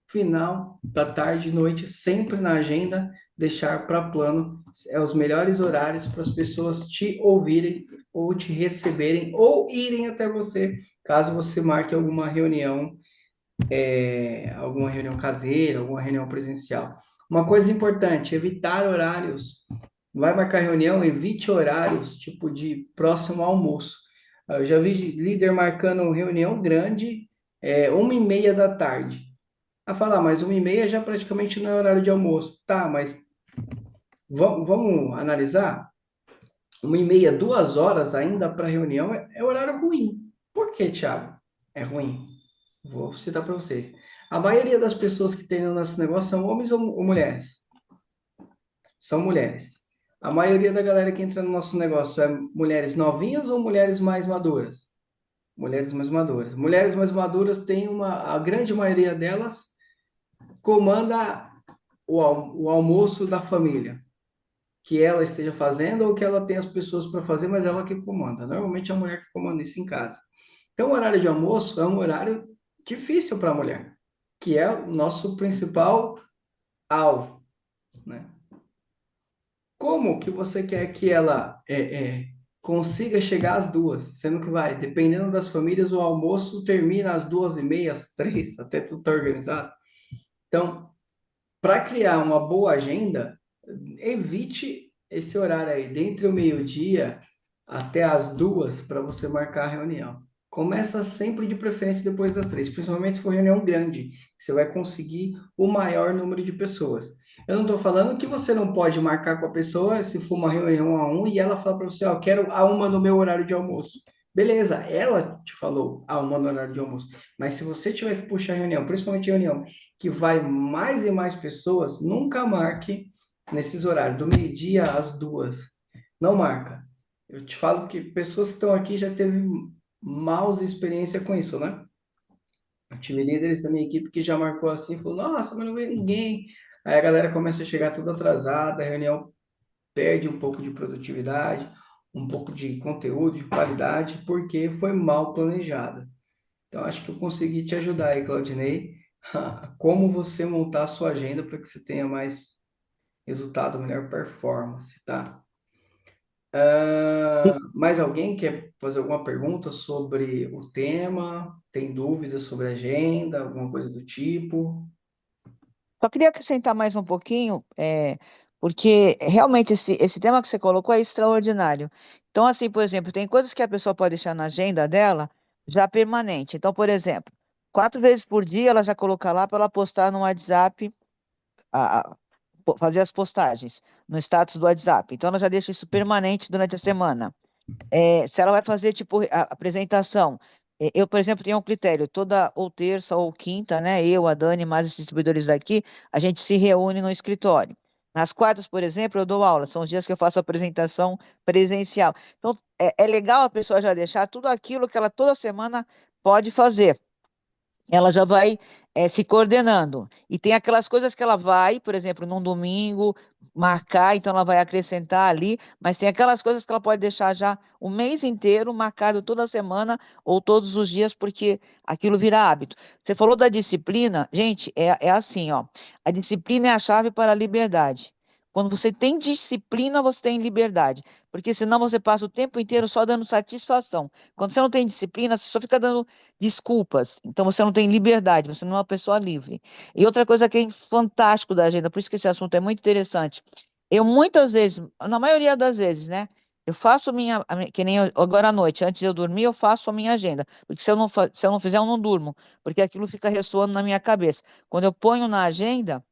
final da tarde e noite, sempre na agenda, deixar para plano. É os melhores horários para as pessoas te ouvirem ou te receberem ou irem até você, caso você marque alguma reunião caseira, alguma reunião presencial. Uma coisa importante, evitar horários. Vai marcar reunião, evite horários, tipo de próximo ao almoço. Eu já vi líder marcando reunião grande, 1h30 da tarde. A falar, mas 1h30 já praticamente não é horário de almoço. Tá, mas vamos analisar? 1h30, 2 horas ainda para reunião é horário ruim. Por que, Thiago? É ruim. Vou citar para vocês. A maioria das pessoas que tem no nosso negócio são homens ou mulheres? São mulheres. A maioria da galera que entra no nosso negócio é mulheres novinhas ou mulheres mais maduras? Mulheres mais maduras. Mulheres mais maduras têm a grande maioria delas comanda o almoço da família, que ela esteja fazendo ou que ela tenha as pessoas para fazer, mas ela que comanda. Normalmente é a mulher que comanda isso em casa. Então, o horário de almoço é um horário difícil para a mulher, que é o nosso principal alvo, né? Como que você quer que ela consiga chegar às 2, sendo que vai, dependendo das famílias, o almoço termina às 2h30, às 3, até tudo estar organizado. Então, para criar uma boa agenda, evite esse horário aí, dentre o meio-dia até as 2, para você marcar a reunião. Começa sempre de preferência depois das 3, principalmente se for reunião grande, que você vai conseguir o maior número de pessoas. Eu não estou falando que você não pode marcar com a pessoa se for uma reunião a um e ela fala para você, ó, quero a 1 no meu horário de almoço. Beleza, ela te falou a 1 no horário de almoço. Mas se você tiver que puxar reunião, principalmente reunião que vai mais e mais pessoas, nunca marque nesses horários, do meio-dia às 2. Não marca. Eu te falo que pessoas que estão aqui já teve maus experiência com isso, né? Eu tive líderes da minha equipe que já marcou assim, falou, nossa, mas não veio ninguém. Aí a galera começa a chegar tudo atrasada, a reunião perde um pouco de produtividade, um pouco de conteúdo, de qualidade, porque foi mal planejada. Então, acho que eu consegui te ajudar aí, Claudinei, como você montar a sua agenda para que você tenha mais resultado, melhor performance, tá? Mais alguém quer fazer alguma pergunta sobre o tema? Tem dúvidas sobre a agenda, alguma coisa do tipo? Só queria acrescentar mais um pouquinho, porque realmente esse tema que você colocou é extraordinário. Então, assim, por exemplo, tem coisas que a pessoa pode deixar na agenda dela já permanente. Então, por exemplo, 4 vezes por dia ela já coloca lá para ela postar no WhatsApp, fazer as postagens no status do WhatsApp. Então, ela já deixa isso permanente durante a semana. Se ela vai fazer, tipo, a apresentação. Eu, por exemplo, tenho um critério, toda ou terça ou quinta, né? Eu, a Dani, mais os distribuidores daqui, a gente se reúne no escritório. Nas quartas, por exemplo, eu dou aula, são os dias que eu faço apresentação presencial. Então, é legal a pessoa já deixar tudo aquilo que ela toda semana pode fazer, ela já vai se coordenando. E tem aquelas coisas que ela vai, por exemplo, num domingo, marcar, então ela vai acrescentar ali, mas tem aquelas coisas que ela pode deixar já o mês inteiro marcado toda semana ou todos os dias, porque aquilo vira hábito. Você falou da disciplina, gente, é assim, ó. A disciplina é a chave para a liberdade. Quando você tem disciplina, você tem liberdade, porque senão você passa o tempo inteiro só dando satisfação. Quando você não tem disciplina, você só fica dando desculpas. Então você não tem liberdade, você não é uma pessoa livre. E outra coisa que é fantástico da agenda, por isso que esse assunto é muito interessante. Eu muitas vezes, na maioria das vezes, né? Eu faço que nem agora à noite, antes de eu dormir, eu faço a minha agenda. Porque se eu não fizer, eu não durmo. Porque aquilo fica ressoando na minha cabeça. Quando eu ponho na agenda,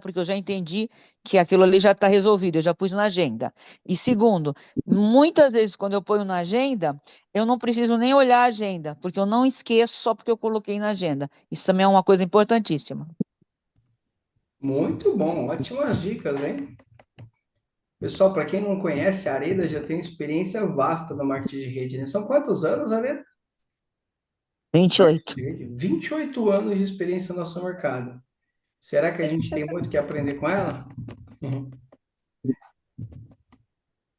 porque eu já entendi que aquilo ali já está resolvido, eu já pus na agenda. E segundo, muitas vezes quando eu ponho na agenda, eu não preciso nem olhar a agenda, porque eu não esqueço só porque eu coloquei na agenda. Isso também é uma coisa importantíssima. Muito bom, ótimas dicas, hein? Pessoal, para quem não conhece, a Areda já tem experiência vasta no marketing de rede, né? São quantos anos, Areda? 28. 28 anos de experiência no nosso mercado. Será que a gente tem muito que aprender com ela? Uhum.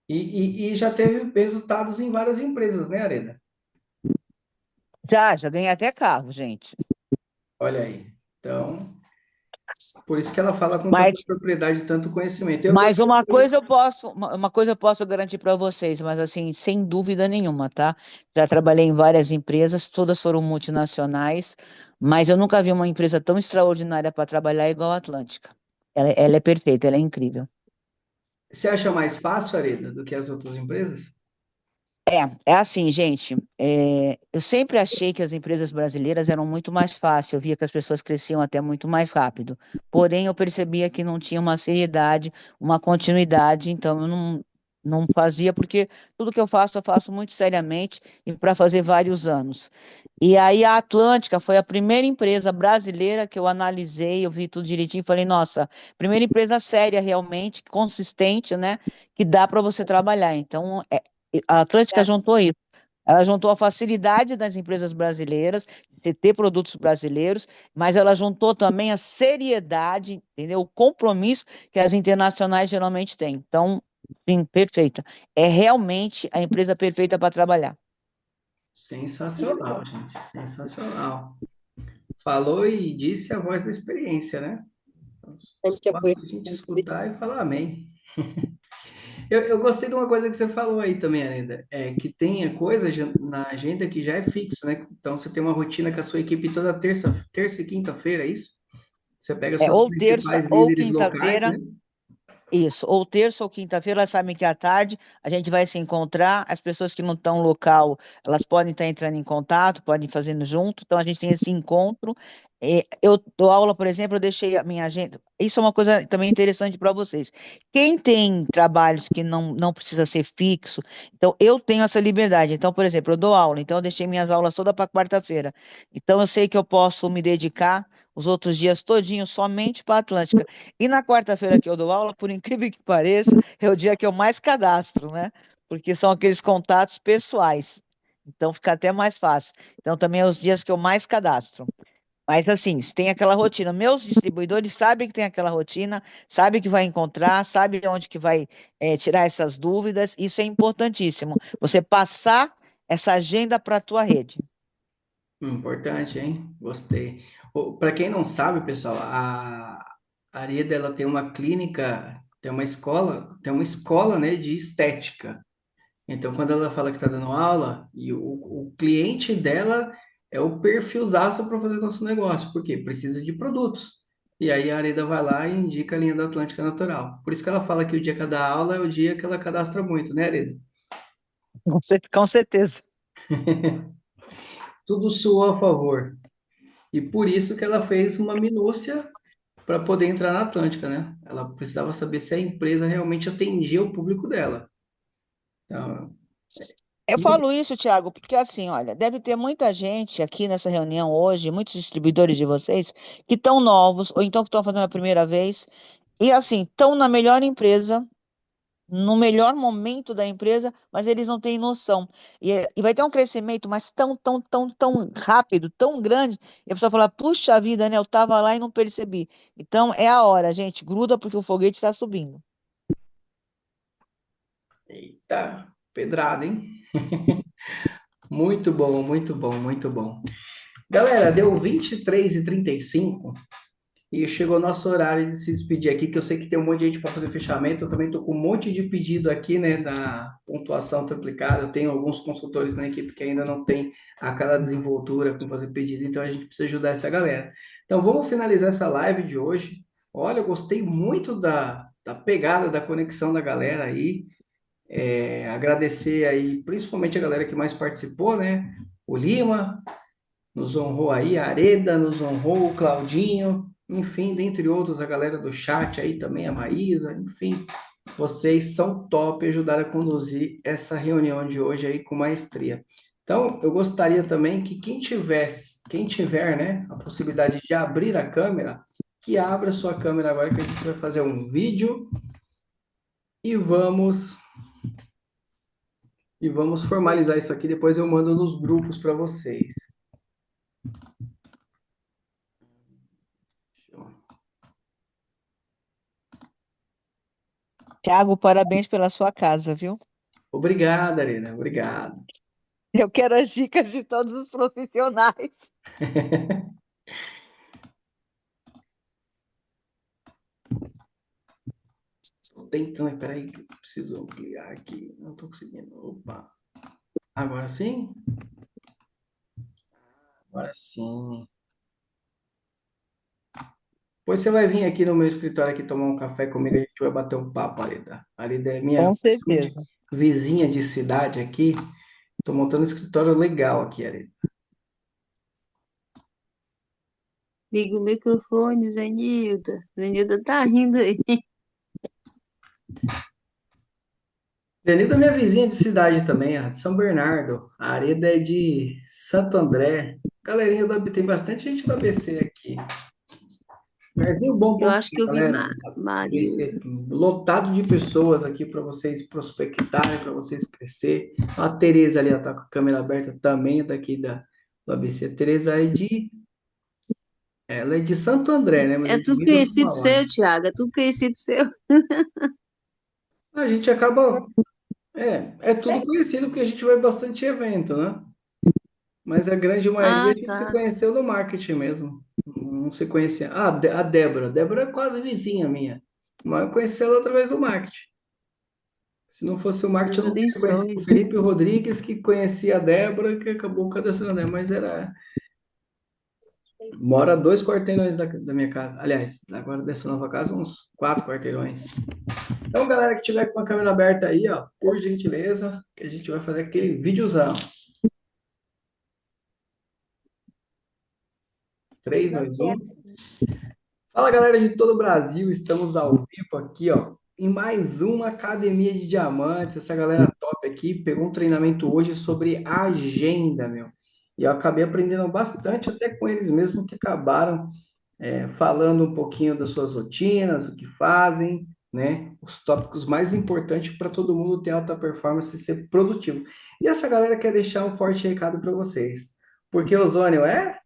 E já teve resultados em várias empresas, né, Areda? Já ganhei até carro, gente. Olha aí. Então, por isso que ela fala com tanta Mas propriedade, tanto conhecimento. Mas uma coisa eu posso garantir para vocês, mas assim, sem dúvida nenhuma, tá? Já trabalhei em várias empresas, todas foram multinacionais, mas eu nunca vi uma empresa tão extraordinária para trabalhar igual a Atlântica. Ela é perfeita, ela é incrível. Você acha mais fácil, Areda, do que as outras empresas? É assim, gente. Eu sempre achei que as empresas brasileiras eram muito mais fáceis. Eu via que as pessoas cresciam até muito mais rápido. Porém, eu percebia que não tinha uma seriedade, uma continuidade. Então, eu não fazia, porque tudo que eu faço muito seriamente e para fazer vários anos. E aí, a Atlântica foi a primeira empresa brasileira que eu analisei, eu vi tudo direitinho e falei: nossa, primeira empresa séria realmente, consistente, né? Que dá para você trabalhar. Então, a Atlântica juntou isso. Ela juntou a facilidade das empresas brasileiras, de você ter produtos brasileiros, mas ela juntou também a seriedade, entendeu? O compromisso que as internacionais geralmente têm. Então, sim, perfeita. É realmente a empresa perfeita para trabalhar. Sensacional, gente. Sensacional. Falou e disse a voz da experiência, né? Então, só basta a gente escutar e falar amém. Eu gostei de uma coisa que você falou aí também, Anida, é que tem coisa na agenda que já é fixo, né? Então você tem uma rotina com a sua equipe toda terça e quinta-feira, é isso? Você pega É seus ou terça principais ou líderes locais, quinta-feira. né? Isso, ou terça ou quinta-feira, elas sabem que à tarde a gente vai se encontrar. As pessoas que não estão no local, elas podem estar entrando em contato, podem ir fazendo junto. Então a gente tem esse encontro. Eu dou aula, por exemplo, eu deixei a minha agenda. Isso é uma coisa também interessante para vocês. Quem tem trabalhos que não precisa ser fixo, então eu tenho essa liberdade. Então, por exemplo, eu dou aula, então eu deixei minhas aulas todas para quarta-feira. Então eu sei que eu posso me dedicar os outros dias todinhos somente para a Atlântica. E na quarta-feira que eu dou aula, por incrível que pareça, é o dia que eu mais cadastro, né? Porque são aqueles contatos pessoais. Então fica até mais fácil. Então também é os dias que eu mais cadastro. Mas assim, se tem aquela rotina. Meus distribuidores sabem que tem aquela rotina, sabem que vai encontrar, sabem onde que vai tirar essas dúvidas. Isso é importantíssimo. Você passar essa agenda para a tua rede. Importante, hein? Gostei. Para quem não sabe, pessoal, a Arida, ela tem uma clínica, tem uma escola, né, de estética. Então, quando ela fala que está dando aula, e o cliente dela é o perfilzaço para fazer nosso negócio, porque precisa de produtos. E aí a Arida vai lá e indica a linha da Atlântica Natural. Por isso que ela fala que o dia que ela dá aula é o dia que ela cadastra muito, né, Arida? Com certeza. Tudo soa a favor. E por isso que ela fez uma minúcia para poder entrar na Atlântica, né? Ela precisava saber se a empresa realmente atendia o público dela. Então, Eu falo isso, Thiago, porque assim, olha, deve ter muita gente aqui nessa reunião hoje, muitos distribuidores de vocês, que estão novos, ou então que estão fazendo a primeira vez, e assim, estão na melhor empresa, no melhor momento da empresa, mas eles não têm noção. E vai ter um crescimento, mas tão rápido, tão grande, e a pessoa fala, puxa vida, né? Eu estava lá e não percebi. Então é a hora, gente, gruda porque o foguete está subindo. eita, pedrada, hein? Muito bom, muito bom, muito bom. Galera, deu 23h35 e chegou o nosso horário de se despedir aqui, que eu sei que tem um monte de gente para fazer fechamento. Eu também estou com um monte de pedido aqui, né, da pontuação triplicada. Eu tenho alguns consultores na equipe que ainda não tem aquela desenvoltura com fazer pedido, então a gente precisa ajudar essa galera. Então vamos finalizar essa live de hoje. Olha, eu gostei muito da pegada, da conexão da galera aí. Agradecer aí, principalmente a galera que mais participou, né? O Lima, nos honrou aí, a Areda nos honrou, o Claudinho, enfim, dentre outros, a galera do chat aí também, a Maísa, enfim, vocês são top, ajudaram a conduzir essa reunião de hoje aí com maestria. Então, eu gostaria também que quem tiver, né, a possibilidade de abrir a câmera, que abra sua câmera agora que a gente vai fazer um vídeo e vamos formalizar isso aqui, depois eu mando nos grupos para vocês. Thiago, parabéns pela sua casa, viu? Obrigado, Arena, obrigado. Eu quero as dicas de todos os profissionais. Tô tentando, peraí, que eu preciso ampliar aqui. Não tô conseguindo. Opa. Agora sim? Agora sim. Depois você vai vir aqui no meu escritório aqui tomar um café comigo, a gente vai bater um papo, Arida. A Arida é minha Com certeza. vizinha de cidade aqui. Tô montando um escritório legal aqui, Arida. Liga o microfone, Zenilda. Zenilda tá rindo aí. Arida é minha vizinha de cidade também, a de São Bernardo. A Arida é de Santo André. Galerinha, tem bastante gente do ABC aqui. Lugarzinho bom Eu para acho que eu vi galera. Marilza. Lotado de pessoas aqui para vocês prospectarem, para vocês crescer. A Tereza ali, ela tá com a câmera aberta também, é daqui do ABC. A Tereza ela é de Santo André, né? Mas É eu tudo ninguém ouviu conhecido falar. seu, Thiago. É tudo conhecido seu. A gente acaba, é tudo conhecido porque a gente vai bastante evento, né? Mas a grande maioria Ah, a gente se tá. conheceu no marketing mesmo. Não se conhecia. Ah, a Débora. Débora é quase vizinha minha. Mas eu conheci ela através do marketing. Se não fosse o marketing, Deus eu não teria conhecido o abençoe. Felipe Rodrigues, que conhecia a Débora, que acabou cadastrando, né? Mas era. Mora 2 quarteirões da minha casa. Aliás, agora dessa nova casa, uns 4 quarteirões. Então, galera que tiver com a câmera aberta aí, ó, por gentileza, que a gente vai fazer aquele videozão. 3, 2, 1. Fala, galera de todo o Brasil, estamos ao vivo aqui, ó, em mais uma Academia de Diamantes. Essa galera top aqui pegou um treinamento hoje sobre agenda, meu. E eu acabei aprendendo bastante até com eles mesmos que acabaram falando um pouquinho das suas rotinas, o que fazem, né? Os tópicos mais importantes para todo mundo ter alta performance e ser produtivo. E essa galera quer deixar um forte recado para vocês. Porque ozônio é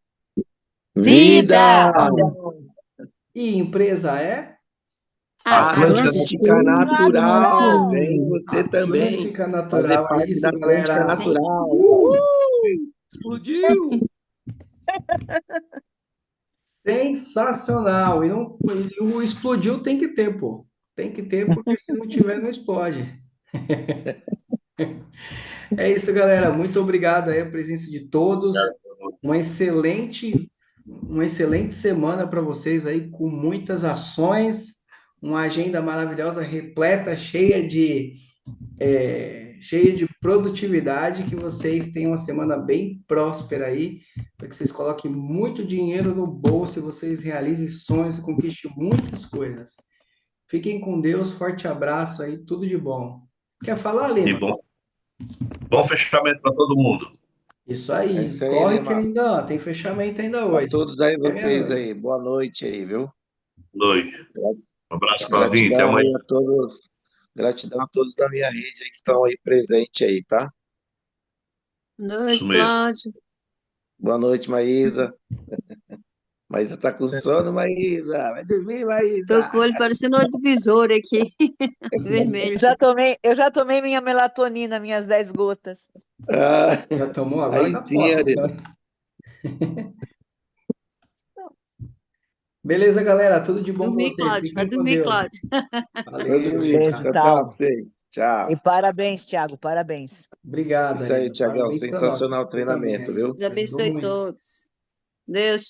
Vida! Vida! e empresa é Atlântica Atlântica Natural! Vem você também Atlântica fazer Natural. É parte isso, da Atlântica galera. Natural. Explodiu! Sensacional. E o explodiu tem que ter, pô. Tem que ter, porque se não tiver, não explode. É isso, galera. Muito obrigado aí a presença de todos. Uma excelente semana para vocês aí, com muitas ações, uma agenda maravilhosa, repleta, cheia de produtividade, que vocês tenham uma semana bem próspera aí, para que vocês coloquem muito dinheiro no bolso e vocês realizem sonhos e conquistem muitas coisas. Fiquem com Deus, forte abraço aí, tudo de bom. Quer falar, E Lima? bom fechamento para todo mundo. Isso É aí, isso aí, corre que Lima. ainda ó, tem fechamento ainda Para hoje. todos aí, É vocês meia-noite. aí. Boa noite aí, viu? Noite. Um abraço para vir. Até Gratidão amanhã. aí a todos. Gratidão a todos da minha rede aí que estão aí presentes aí, tá? Boa Isso noite, mesmo. Cláudio. Boa noite, Maísa. Maísa tá com sono, Maísa. Vai dormir, Tô Maísa. com o olho parecendo uma divisória aqui, vermelho. Eu já tomei minha melatonina, minhas 10 gotas. Ah, Já tomou? Agora aí tá sim, top, Arina. então. Beleza, galera? Tudo de bom para Dormir, vocês. Cláudio. Vai Fiquem com dormir, Deus. Cláudio. Vou Valeu, dormir. Beijo, obrigado. Tchau, tchau pra tal. vocês. E Tchau. parabéns, Thiago, parabéns. Obrigado, Isso aí, Aline. Tiagão. Parabéns para nós. Sensacional o Você também treinamento, aí. viu? Deus Ajudou abençoe muito. todos. Deus te